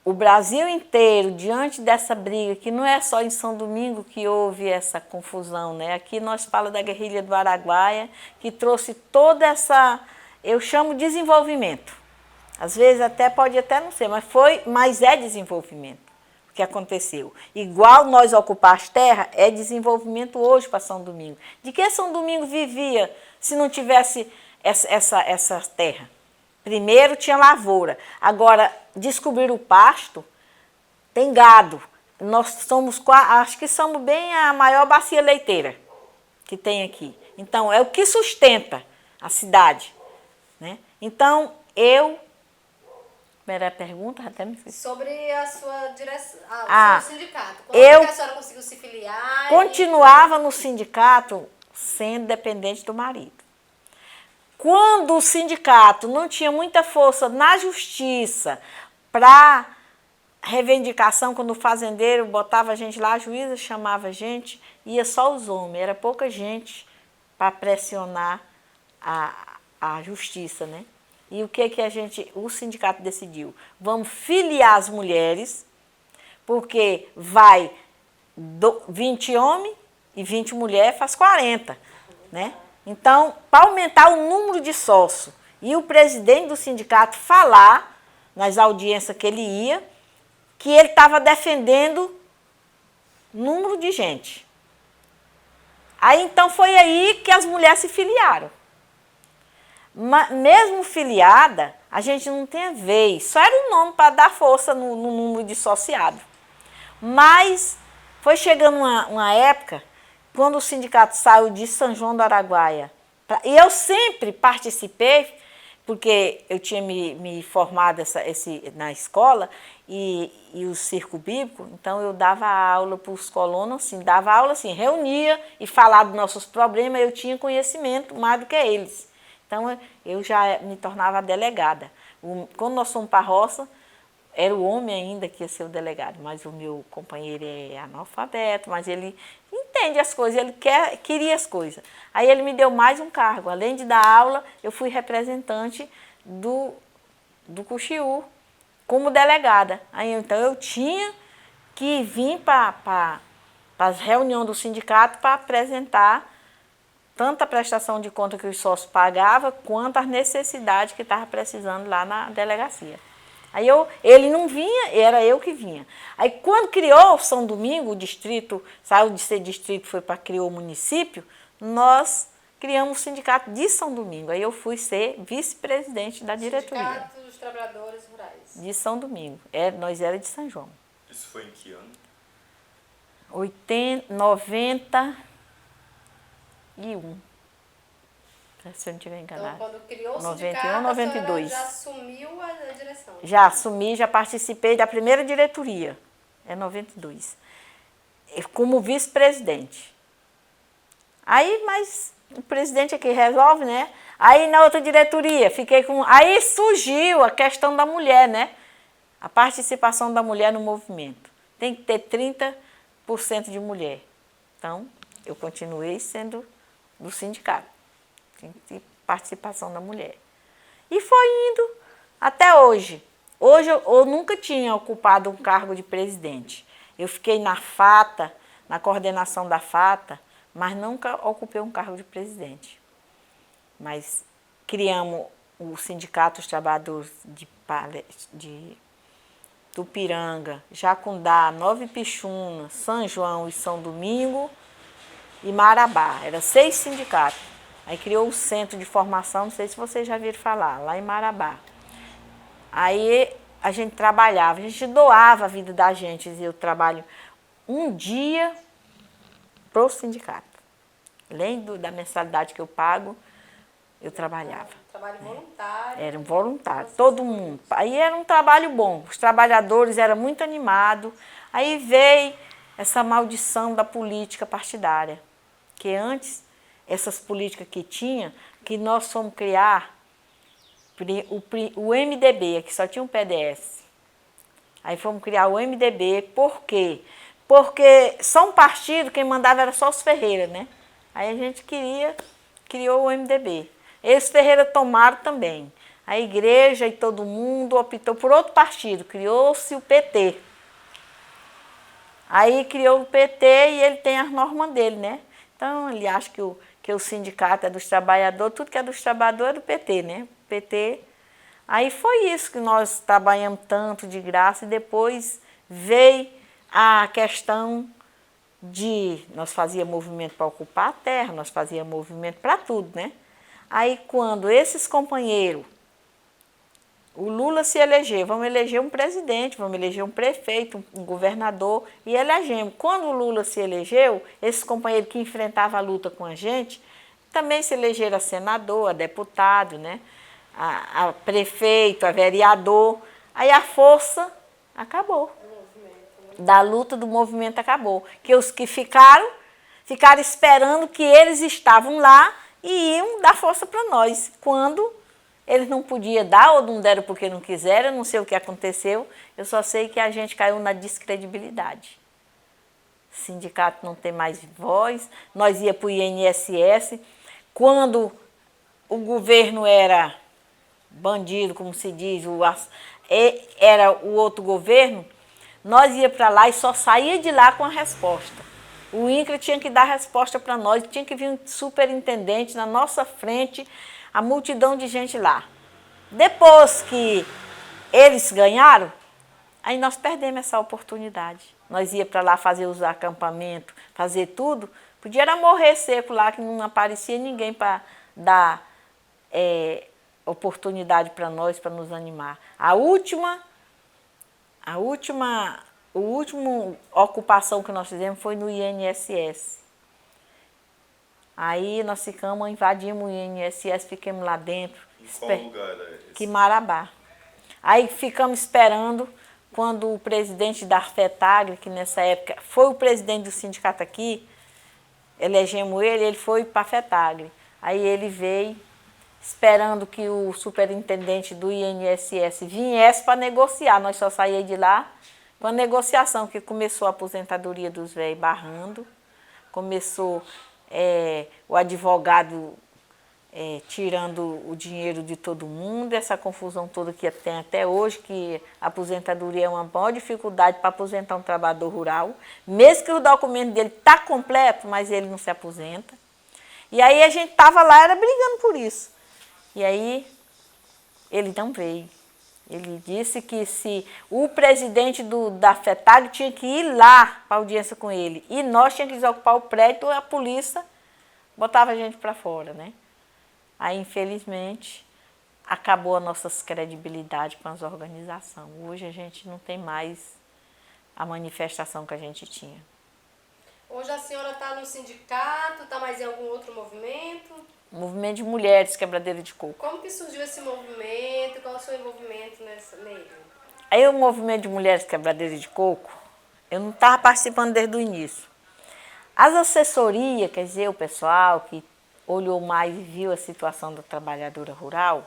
o Brasil inteiro, diante dessa briga, que não é só em São Domingo que houve essa confusão, né? Aqui nós falamos da guerrilha do Araguaia, que trouxe toda essa, eu chamo de desenvolvimento. Às vezes pode até não ser, mas é desenvolvimento o que aconteceu. Igual nós ocupar as terras, é desenvolvimento hoje para São Domingo. De que São Domingo vivia se não tivesse essa terra? Primeiro tinha lavoura, agora descobrir o pasto, tem gado. Nós somos, acho que somos bem a maior bacia leiteira que tem aqui. Então, é o que sustenta a cidade. Né? Então, Primeira pergunta, até me esqueci. Sobre a sua direção, o seu sindicato. Quando que a senhora conseguiu se filiar? Continuava no sindicato sendo dependente do marido. Quando o sindicato não tinha muita força na justiça para reivindicação, quando o fazendeiro botava a gente lá, a juíza chamava a gente, ia só os homens, era pouca gente para pressionar a justiça, né? E o que o sindicato decidiu? Vamos filiar as mulheres, porque vai 20 homens e 20 mulheres, faz 40, né? Então, para aumentar o número de sócios e o presidente do sindicato falar, nas audiências que ele ia, que ele estava defendendo número de gente. Aí, então, foi aí que as mulheres se filiaram. Mesmo filiada, a gente não tinha vez, só era um nome para dar força no número de associados. Mas foi chegando uma época, quando o sindicato saiu de São João do Araguaia, e eu sempre participei, porque eu tinha me formado na escola e o circo bíblico, então eu dava aula para os colonos, assim, dava aula assim, reunia e falava dos nossos problemas, eu tinha conhecimento mais do que eles. Então eu já me tornava delegada. Quando nós fomos para a roça, era o homem ainda que ia ser o delegado, mas o meu companheiro é analfabeto, mas ele entende as coisas, ele queria as coisas. Aí ele me deu mais um cargo. Além de dar aula, eu fui representante do Cuxiú como delegada. Aí então eu tinha que vir para as reuniões do sindicato para apresentar tanto a prestação de conta que os sócios pagavam, quanto as necessidades que estava precisando lá na delegacia. Aí ele não vinha, era eu que vinha. Aí quando criou São Domingo, o distrito, saiu de ser distrito, foi para criou o município, nós criamos o sindicato de São Domingo. Aí eu fui ser vice-presidente da diretoria. Sindicato dos Trabalhadores Rurais. De São Domingo. Nós era de São João. Isso foi em que ano? 91. Se eu não estiver enganado. Então, quando criou o 91, sindicato, 92. já assumiu a direção? Já assumi, já participei da primeira diretoria. É 92. Como vice-presidente. Aí, mas o presidente é que resolve, né? Aí na outra diretoria, fiquei com... Aí surgiu a questão da mulher, né? A participação da mulher no movimento. Tem que ter 30% de mulher. Então, eu continuei sendo do sindicato. Tem que ter participação da mulher. E foi indo até hoje. Hoje eu nunca tinha ocupado um cargo de presidente. Eu fiquei na FATA, na coordenação da FATA, mas nunca ocupei um cargo de presidente. Mas criamos o Sindicato dos Trabalhadores de Tupiranga, Jacundá, Nova Ipixuna, São João e São Domingo e Marabá. Eram 6 sindicatos. Aí criou o centro de formação, não sei se vocês já viram falar, lá em Marabá. Aí a gente trabalhava, a gente doava a vida da gente. Eu trabalho um dia para o sindicato. Além da mensalidade que eu pago, eu trabalhava. Trabalho voluntário. Era um voluntário, todo mundo. Aí era um trabalho bom, os trabalhadores eram muito animados. Aí veio essa maldição da política partidária, que antes, essas políticas que tinha, que nós fomos criar o MDB, que só tinha um PDS. Aí fomos criar o MDB, por quê? Porque só um partido, quem mandava era só os Ferreira, né? Aí a gente criou o MDB. Esses Ferreira tomaram também. A igreja e todo mundo optou por outro partido, criou-se o PT. Aí criou o PT e ele tem as normas dele, né? Então ele acha que o sindicato é dos trabalhadores, tudo que é dos trabalhadores é do PT, né? PT. Aí foi isso que nós trabalhamos tanto de graça e depois veio a questão de... Nós fazíamos movimento para ocupar a terra, nós fazíamos movimento para tudo, né? Aí quando esses companheiros, o Lula se eleger, vamos eleger um presidente, vamos eleger um prefeito, um governador, e elegemos. Quando o Lula se elegeu, esses companheiros que enfrentavam a luta com a gente, também se elegeram a senador, a deputado, né? A prefeito, a vereador. Aí a força acabou. Da luta do movimento acabou. Que os que ficaram esperando que eles estavam lá e iam dar força para nós. Quando eles não podiam dar ou não deram porque não quiseram, eu não sei o que aconteceu, eu só sei que a gente caiu na descredibilidade. O sindicato não tem mais voz, nós ia para o INSS. Quando o governo era bandido, como se diz, era o outro governo, nós ia para lá e só saía de lá com a resposta. O INCRA tinha que dar resposta para nós, tinha que vir um superintendente na nossa frente, a multidão de gente lá. Depois que eles ganharam, aí nós perdemos essa oportunidade. Nós ia para lá fazer os acampamentos, fazer tudo, podia era morrer seco lá, que não aparecia ninguém para dar oportunidade para nós, para nos animar. A última ocupação que nós fizemos foi no INSS. Aí nós invadimos o INSS, ficamos lá dentro. Em qual lugar era esse? Quimarabá. Aí ficamos esperando quando o presidente da FETAGRE, que nessa época foi o presidente do sindicato aqui, elegemos ele foi para a FETAGRE. Aí ele veio esperando que o superintendente do INSS viesse para negociar. Nós só saímos de lá com a negociação, que começou a aposentadoria dos velhos barrando, começou o advogado tirando o dinheiro de todo mundo, essa confusão toda que tem até hoje, que a aposentadoria é uma maior dificuldade para aposentar um trabalhador rural, mesmo que o documento dele está completo, mas ele não se aposenta. E aí a gente estava lá, era brigando por isso. E aí ele não veio. Ele disse que se o presidente da FETAG tinha que ir lá para audiência com ele e nós tínhamos que desocupar o prédio, a polícia botava a gente para fora, né? Aí, infelizmente, acabou a nossa credibilidade com as organizações. Hoje a gente não tem mais a manifestação que a gente tinha. Hoje a senhora está no sindicato, está mais em algum outro movimento? Movimento de mulheres quebradeira de coco. Como que surgiu esse movimento? Qual é o seu envolvimento nele? Aí o movimento de mulheres quebradeira de coco, eu não estava participando desde o início. As assessorias, quer dizer, o pessoal que olhou mais e viu a situação da trabalhadora rural,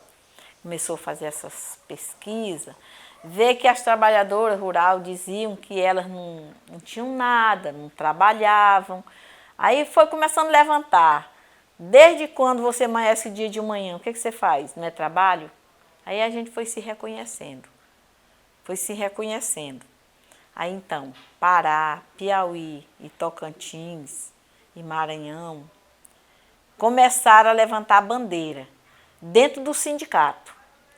começou a fazer essas pesquisas, vê que as trabalhadoras rurais diziam que elas não tinham nada, não trabalhavam. Aí foi começando a levantar. Desde quando você amanhece o dia de manhã, o que você faz? Não é trabalho? Aí a gente foi se reconhecendo. Aí então, Pará, Piauí e Tocantins e Maranhão começaram a levantar a bandeira dentro do sindicato.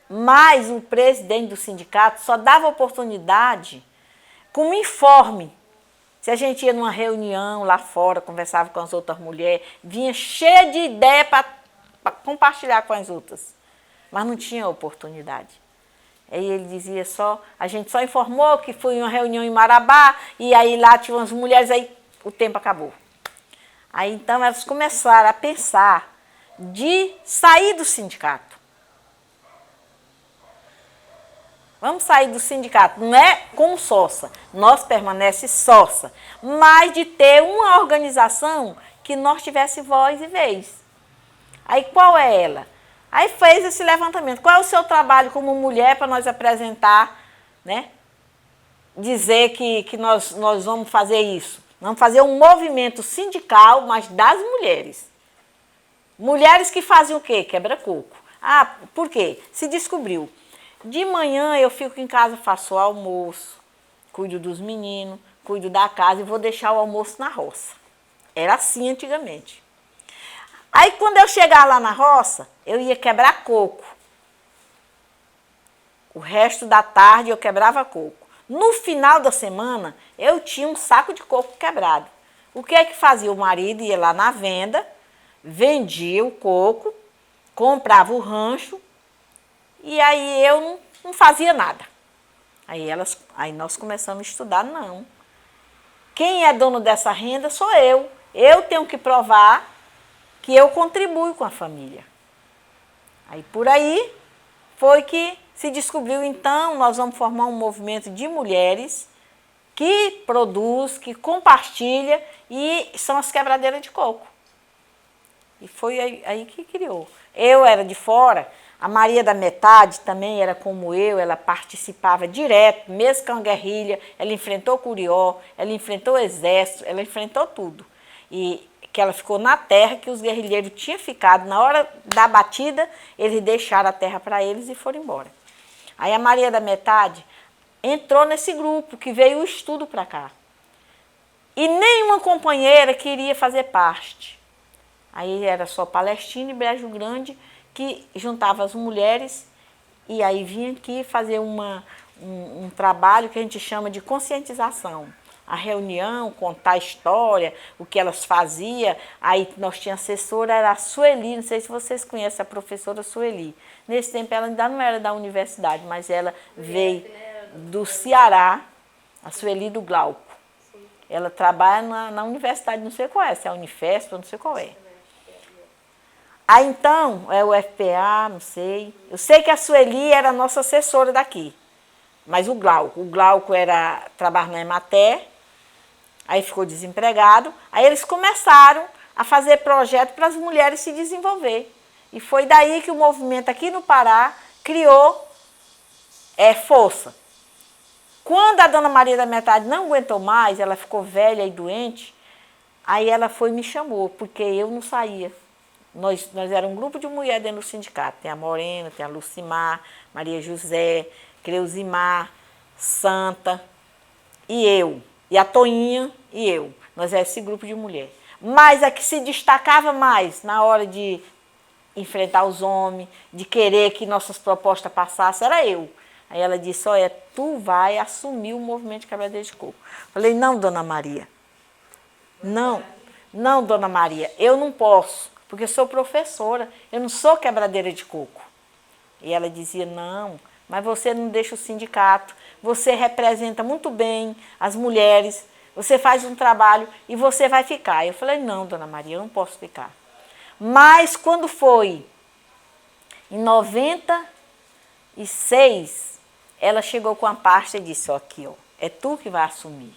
Mas o presidente do sindicato só dava oportunidade com um informe. Se a gente ia numa reunião lá fora, conversava com as outras mulheres, vinha cheia de ideia para compartilhar com as outras. Mas não tinha oportunidade. Aí ele dizia a gente só informou que foi uma reunião em Marabá, e aí lá tinha umas mulheres, aí o tempo acabou. Aí então elas começaram a pensar de sair do sindicato. Vamos sair do sindicato, não é como sócia, nós permanece sócia, mas de ter uma organização que nós tivesse voz e vez. Aí qual é ela? Aí fez esse levantamento. Qual é o seu trabalho como mulher para nós apresentar, né? Dizer que nós vamos fazer isso. Vamos fazer um movimento sindical, mas das mulheres. Mulheres que fazem o quê? Quebra-coco. Ah, por quê? Se descobriu. De manhã eu fico em casa, faço o almoço, cuido dos meninos, cuido da casa e vou deixar o almoço na roça. Era assim antigamente. Aí quando eu chegar lá na roça, eu ia quebrar coco. O resto da tarde eu quebrava coco. No final da semana, eu tinha um saco de coco quebrado. O que é que fazia? O marido ia lá na venda, vendia o coco, comprava o rancho, e aí eu não fazia nada. Aí nós começamos a estudar, não. Quem é dono dessa renda sou eu. Eu tenho que provar que eu contribuo com a família. Aí por aí foi que se descobriu, então, nós vamos formar um movimento de mulheres que produz, que compartilha, e são as quebradeiras de coco. E foi aí que criou. Eu era de fora, a Maria da Metade também era como eu, ela participava direto, mesmo com a guerrilha, ela enfrentou o Curió, ela enfrentou o exército, ela enfrentou tudo. E que ela ficou na terra que os guerrilheiros tinham ficado. Na hora da batida, eles deixaram a terra para eles e foram embora. Aí a Maria da Metade entrou nesse grupo, que veio o estudo para cá. E nenhuma companheira queria fazer parte. Aí era só Palestina e Brejo Grande, que juntava as mulheres, e aí vinha aqui fazer um trabalho que a gente chama de conscientização. A reunião, contar a história, o que elas faziam. Aí nós tínhamos assessora, era a Sueli, não sei se vocês conhecem a professora Sueli. Nesse tempo ela ainda não era da universidade, mas ela veio do Ceará, a Sueli do Glauco. Ela trabalha na universidade, não sei qual é, se é a Unifesp, não sei qual é. Aí então, é o FPA, não sei. Eu sei que a Sueli era a nossa assessora daqui. Mas o Glauco trabalhava na Emater, aí ficou desempregado. Aí eles começaram a fazer projeto para as mulheres se desenvolver. E foi daí que o movimento aqui no Pará criou força. Quando a Dona Maria da Metade não aguentou mais, ela ficou velha e doente, aí ela foi e me chamou, porque eu não saía. Nós éramos um grupo de mulheres dentro do sindicato. Tem a Morena, tem a Lucimar, Maria José, Creusimar, Santa e eu. E a Toinha e eu. Nós éramos esse grupo de mulheres. Mas a que se destacava mais na hora de enfrentar os homens, de querer que nossas propostas passassem, era eu. Aí ela disse, olha, tu vai assumir o movimento de quebradeira de coco. Falei, não, Dona Maria. Não, Dona Maria, eu não posso, porque eu sou professora, eu não sou quebradeira de coco. E ela dizia, não, mas você não deixa o sindicato, você representa muito bem as mulheres, você faz um trabalho e você vai ficar. Eu falei, não, Dona Maria, eu não posso ficar. Mas quando foi em 96, ela chegou com a pasta e disse, ó, aqui, ó, é tu que vai assumir.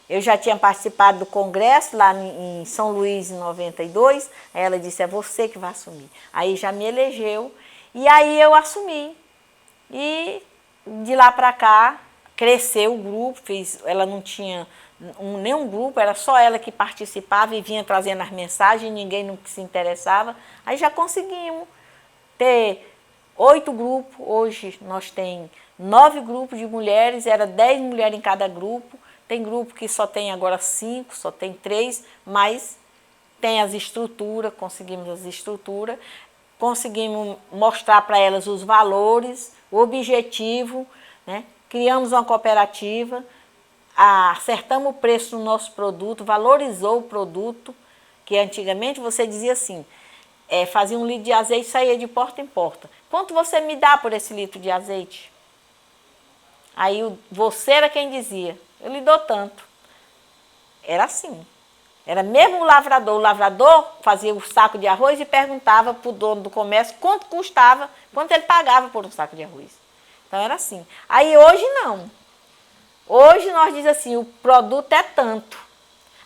Eu já tinha participado do congresso lá em São Luís em 92, aí ela disse, é você que vai assumir. Aí já me elegeu e aí eu assumi. E de lá para cá cresceu o grupo, ela não tinha nenhum grupo, era só ela que participava e vinha trazendo as mensagens, ninguém não se interessava. Aí já conseguimos ter 8 grupos, hoje nós temos 9 grupos de mulheres, era 10 mulheres em cada grupo. Tem grupo que só tem agora 5, só tem 3, mas tem as estruturas, conseguimos as estruturas, conseguimos mostrar para elas os valores, o objetivo, né? Criamos uma cooperativa, acertamos o preço do nosso produto, valorizou o produto, que antigamente você dizia assim, fazia 1 litro de azeite e saía de porta em porta. Quanto você me dá por esse litro de azeite? Aí você era quem dizia, eu lhe dou tanto. Era assim. Era mesmo o lavrador fazia o saco de arroz e perguntava para o dono do comércio quanto custava, quanto ele pagava por um saco de arroz. Então era assim. Aí hoje não. Hoje nós dizemos assim, o produto é tanto.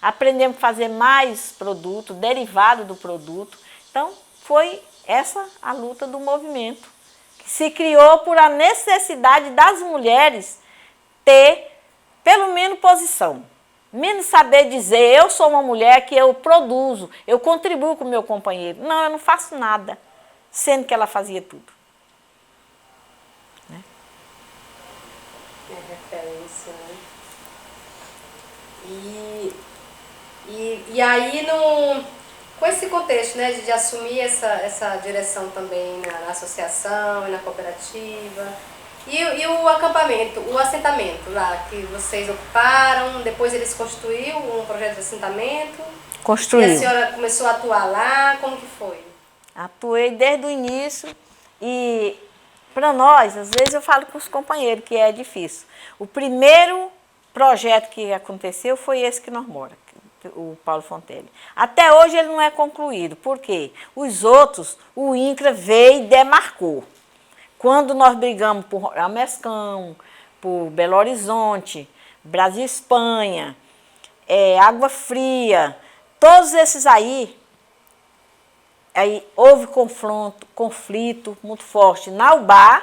Aprendemos a fazer mais produto, derivado do produto. Então foi essa a luta do movimento, que se criou por a necessidade das mulheres ter pelo menos posição. Menos saber dizer, eu sou uma mulher que eu produzo, eu contribuo com o meu companheiro. Não, eu não faço nada, sendo que ela fazia tudo. Né? É referência, né? E aí, com esse contexto, né, de assumir essa direção também na associação e na cooperativa, e o acampamento, o assentamento lá que vocês ocuparam, depois eles construíram um projeto de assentamento. Construiu. E a senhora começou a atuar lá, como que foi? Atuei desde o início e para nós, às vezes eu falo com os companheiros que é difícil. O primeiro projeto que aconteceu foi esse que nós moramos, o Paulo Fontelli. Até hoje ele não é concluído, por quê? Os outros, o INCRA veio e demarcou. Quando nós brigamos por Amescão, por Belo Horizonte, Brasil Espanha, Água Fria, todos esses aí houve conflito muito forte na UBA,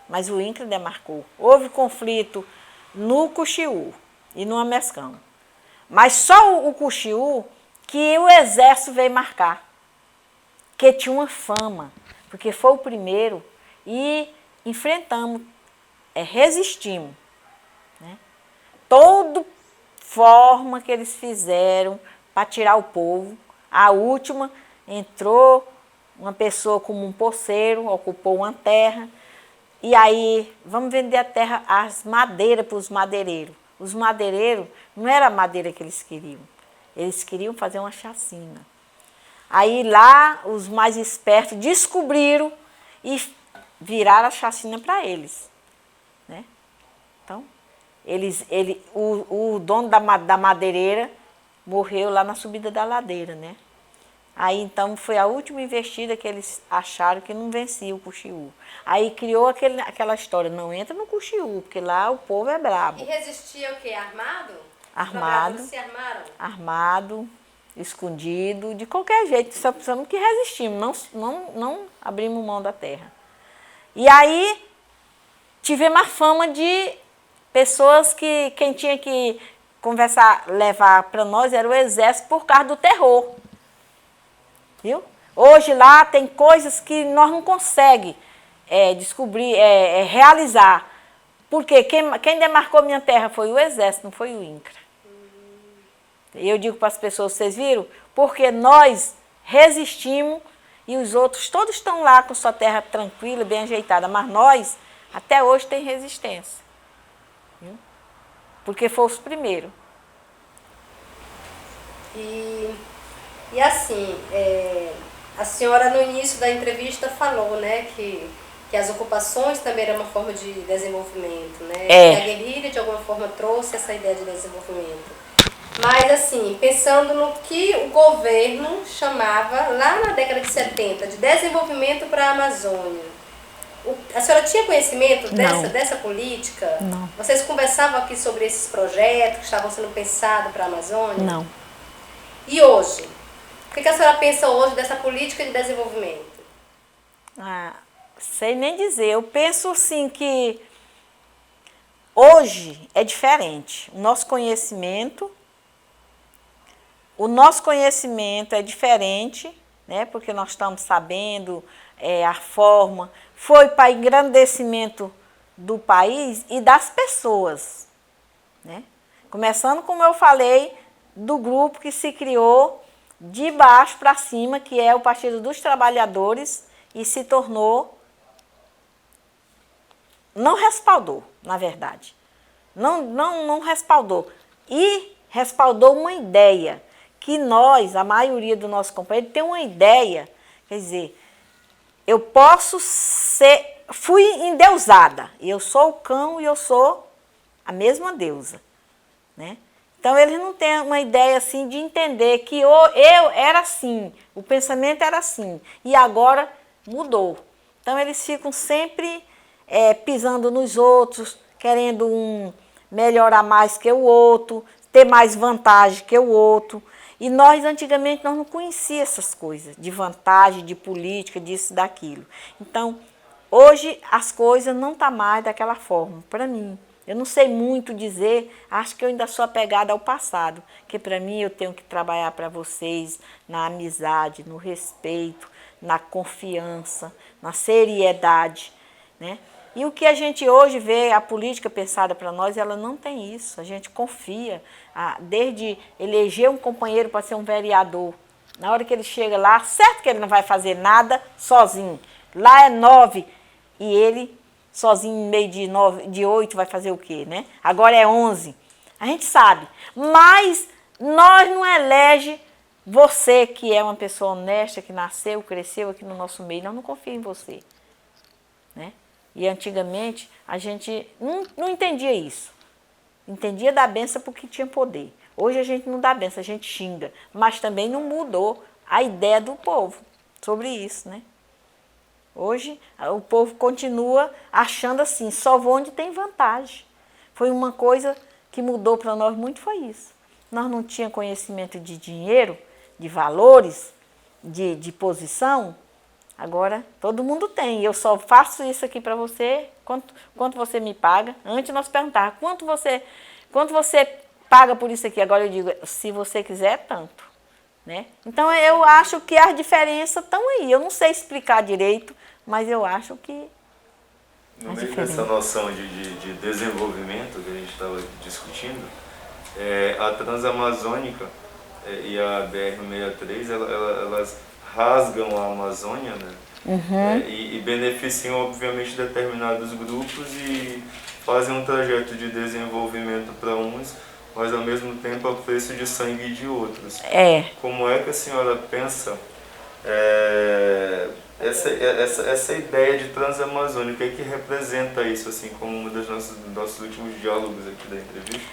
mas o INCRA demarcou. Houve conflito no Cuxiú e no Amescão. Mas só o Cuxiú que o Exército veio marcar, que tinha uma fama, porque foi o primeiro e enfrentamos, resistimos. Né? Toda forma que eles fizeram para tirar o povo, a última entrou uma pessoa como um poceiro, ocupou uma terra, e aí vamos vender a terra, as madeiras para os madeireiros. Os madeireiros não era a madeira que eles queriam fazer uma chacina. Aí lá os mais espertos descobriram e viraram a chacina para eles. Né? Então, o dono da madeireira morreu lá na subida da ladeira, né? Aí então foi a última investida que eles acharam que não vencia o Cuxiú. Aí criou aquela história, não entra no Cuxiú, porque lá o povo é brabo. E resistia o quê? Armado? Armado. Os se armaram? Armado, escondido, de qualquer jeito, só precisamos que resistimos, não abrimos mão da terra. E aí tivemos a fama de pessoas que quem tinha que conversar, levar para nós era o exército por causa do terror. Viu? Hoje lá tem coisas que nós não conseguimos descobrir, realizar. Porque quem demarcou minha terra foi o exército, não foi o INCRA. E eu digo para as pessoas, vocês viram? Porque nós resistimos e os outros todos estão lá com sua terra tranquila, bem ajeitada. Mas nós, até hoje, tem resistência. Viu? Porque foi os primeiros. E assim, a senhora no início da entrevista falou, né, que as ocupações também eram uma forma de desenvolvimento, né? Que a guerrilha de alguma forma trouxe essa ideia de desenvolvimento. Mas assim, pensando no que o governo chamava lá na década de 70 de desenvolvimento para a Amazônia. A senhora tinha conhecimento dessa política? Não. Vocês conversavam aqui sobre esses projetos que estavam sendo pensados para a Amazônia? Não. E hoje? O que a senhora pensa hoje dessa política de desenvolvimento? Sei nem dizer. Eu penso assim que hoje é diferente. O nosso conhecimento é diferente, né? Porque nós estamos sabendo a forma. Foi para engrandecimento do país e das pessoas, né? Começando, como eu falei, do grupo que se criou de baixo para cima, que é o Partido dos Trabalhadores, e se tornou, não respaldou, na verdade. Não respaldou. E respaldou uma ideia, que nós, a maioria do nosso companheiro, tem uma ideia, quer dizer, eu posso ser, fui endeusada, eu sou o cão e eu sou a mesma deusa, né? Então, eles não têm uma ideia assim de entender que eu era assim, o pensamento era assim, e agora mudou. Então, eles ficam sempre pisando nos outros, querendo um melhorar mais que o outro, ter mais vantagem que o outro. E nós, antigamente, nós não conhecíamos essas coisas, de vantagem, de política, disso, daquilo. Então, hoje, as coisas não estão mais daquela forma, para mim. Eu não sei muito dizer, acho que eu ainda sou apegada ao passado, que para mim eu tenho que trabalhar para vocês na amizade, no respeito, na confiança, na seriedade, né? E o que a gente hoje vê, a política pensada para nós, ela não tem isso, a gente confia, desde eleger um companheiro para ser um vereador, na hora que ele chega lá, certo que ele não vai fazer nada sozinho, lá é 9 e ele sozinho em meio de 8 vai fazer o quê, né? Agora é 11. A gente sabe. Mas nós não elege você, que é uma pessoa honesta, que nasceu, cresceu aqui no nosso meio. Nós não confiamos em você, né? E antigamente a gente não entendia isso. Entendia da benção porque tinha poder. Hoje a gente não dá benção, a gente xinga. Mas também não mudou a ideia do povo sobre isso, né? Hoje, o povo continua achando assim, só vou onde tem vantagem. Foi uma coisa que mudou para nós muito, foi isso. Nós não tínhamos conhecimento de dinheiro, de valores, de posição. Agora, todo mundo tem. Eu só faço isso aqui para você, quanto você me paga. Antes nós perguntávamos, quanto você paga por isso aqui? Agora eu digo, se você quiser, tanto. Né? Então, eu acho que as diferenças estão aí. Eu não sei explicar direito, mas eu acho que... No meio dessa noção de desenvolvimento que a gente estava discutindo, a Transamazônica e a BR-163, elas rasgam a Amazônia, né? Uhum. E beneficiam, obviamente, determinados grupos e fazem um trajeto de desenvolvimento para uns, mas ao mesmo tempo a preço de sangue de outros. Como é que a senhora pensa essa ideia de Transamazônica? O que representa isso, assim, como um dos nossos últimos diálogos aqui da entrevista?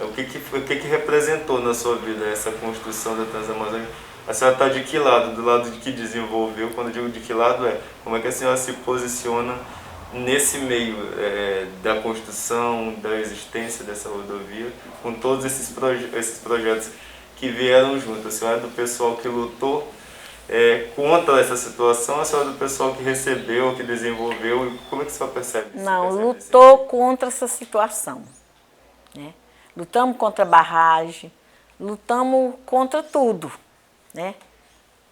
O que representou na sua vida essa construção da Transamazônica A senhora está de que lado? Do lado de que desenvolveu? Quando eu digo de que lado como é que a senhora se posiciona nesse meio da construção, da existência dessa rodovia, com todos esses projetos que vieram junto? A senhora é do pessoal que lutou contra essa situação, a senhora é do pessoal que recebeu, que desenvolveu, e como é que a senhora percebe isso? Não, lutou contra essa situação, né? Lutamos contra a barragem, lutamos contra tudo, né?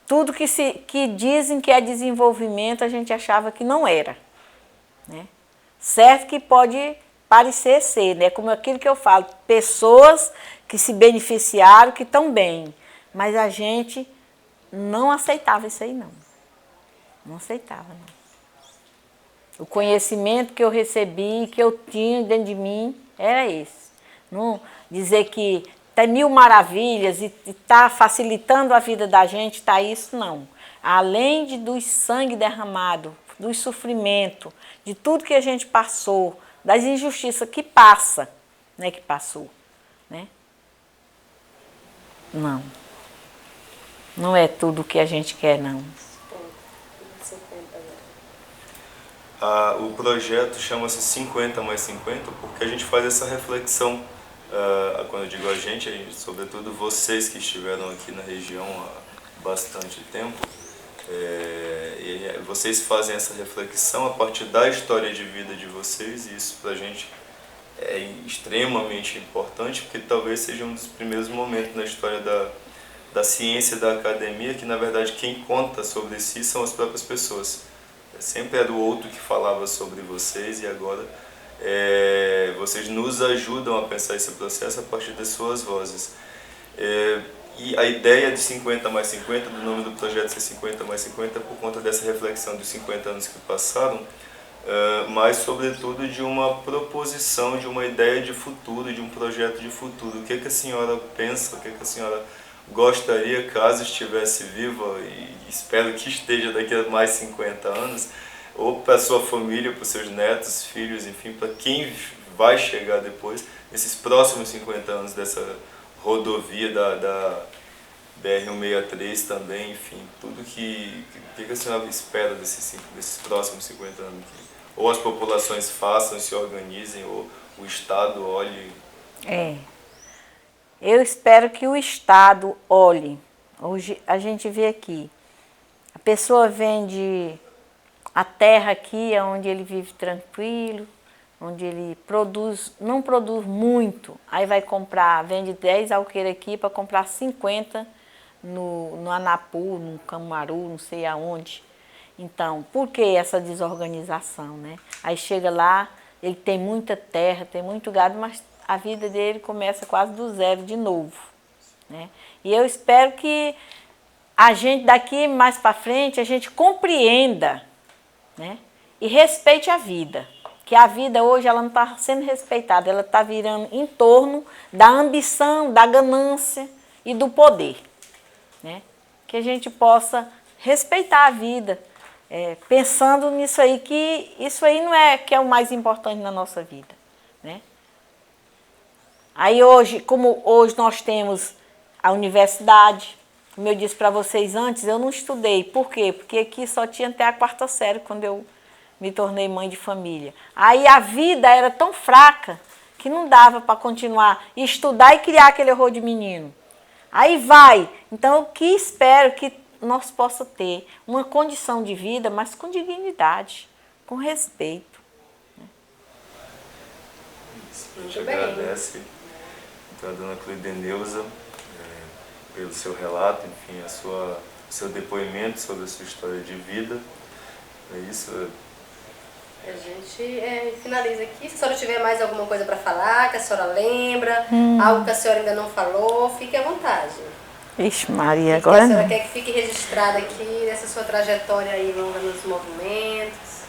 Tudo que dizem que é desenvolvimento, a gente achava que não era, né? Certo que pode parecer ser, né? Como aquilo que eu falo, pessoas que se beneficiaram, que estão bem, mas a gente não aceitava isso aí, não. Não aceitava, não. O conhecimento que eu recebi, que eu tinha dentro de mim, era esse. Não dizer que tem mil maravilhas e está facilitando a vida da gente, está isso, não. Além do sangue derramado, do sofrimento, de tudo que a gente passou, das injustiças que passa, né, que passou, né? Não. Não é tudo o que a gente quer, não. O projeto chama-se 50 mais 50 porque a gente faz essa reflexão, quando eu digo a gente, sobretudo vocês que estiveram aqui na região há bastante tempo, e vocês fazem essa reflexão a partir da história de vida de vocês, e isso para a gente é extremamente importante, porque talvez seja um dos primeiros momentos na história da ciência e da academia que, na verdade, quem conta sobre si são as próprias pessoas. Sempre era o outro que falava sobre vocês e agora vocês nos ajudam a pensar esse processo a partir das suas vozes. E a ideia de 50 mais 50, do nome do projeto ser 50 mais 50, é por conta dessa reflexão dos 50 anos que passaram, mas sobretudo de uma proposição, de uma ideia de futuro, de um projeto de futuro. O que a senhora pensa, o que a senhora gostaria, caso estivesse viva, e espero que esteja daqui a mais 50 anos, ou para sua família, para seus netos, filhos, enfim, para quem vai chegar depois, nesses próximos 50 anos dessa rodovia da BR-163 também, enfim, tudo que a senhora espera desses próximos 50 anos? Ou as populações façam, se organizem, ou o Estado olhe... Eu espero que o Estado olhe. Hoje a gente vê aqui, a pessoa vende a terra aqui, onde ele vive tranquilo, onde ele não produz muito, aí vai comprar, vende 10 alqueires aqui para comprar 50 no Anapu, no Camaru, não sei aonde. Então, por que essa desorganização, né? Aí chega lá, ele tem muita terra, tem muito gado, mas a vida dele começa quase do zero de novo, né? E eu espero que a gente daqui mais para frente, a gente compreenda, né? E respeite a vida. Que a vida hoje ela não está sendo respeitada, ela está virando em torno da ambição, da ganância e do poder, né? Que a gente possa respeitar a vida, pensando nisso aí, que isso aí não é que é o mais importante na nossa vida, né? Aí hoje, como hoje nós temos a universidade, como eu disse para vocês antes, eu não estudei. Por quê? Porque aqui só tinha até a 4ª série quando eu me tornei mãe de família. Aí a vida era tão fraca que não dava para continuar e estudar e criar aquele horror de menino. Aí vai. Então, o que espero que nós possa ter uma condição de vida, mas com dignidade, com respeito. A gente agradece, então, a dona Cleideneuza, pelo seu relato, enfim, seu depoimento sobre a sua história de vida. É isso. A gente finaliza aqui. Se a senhora tiver mais alguma coisa para falar, que a senhora lembra, algo que a senhora ainda não falou, fique à vontade. Ixi, Maria, agora não. A senhora quer que fique registrado aqui nessa sua trajetória aí longa nos movimentos?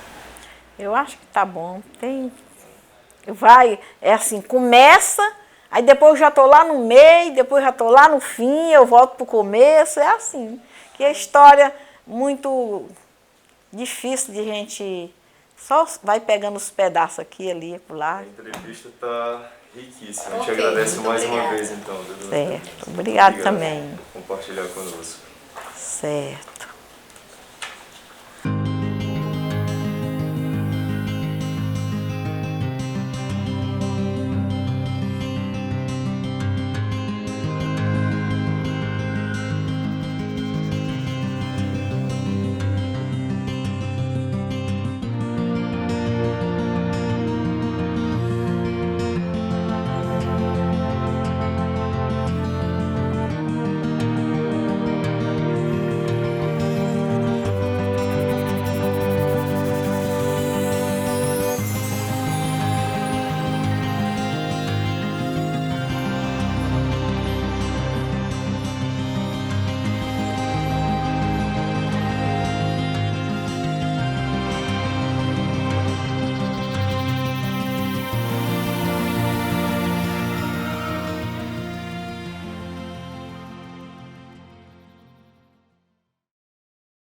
Eu acho que tá bom. Assim, começa, aí depois eu já tô lá no meio, depois já tô lá no fim, eu volto pro começo, é assim. Que é história muito difícil de gente... Só vai pegando os pedaços aqui e ali, por lá. A entrevista está riquíssima. A gente agradece mais uma vez, então. Certo. Obrigado também. Por compartilhar conosco. Certo.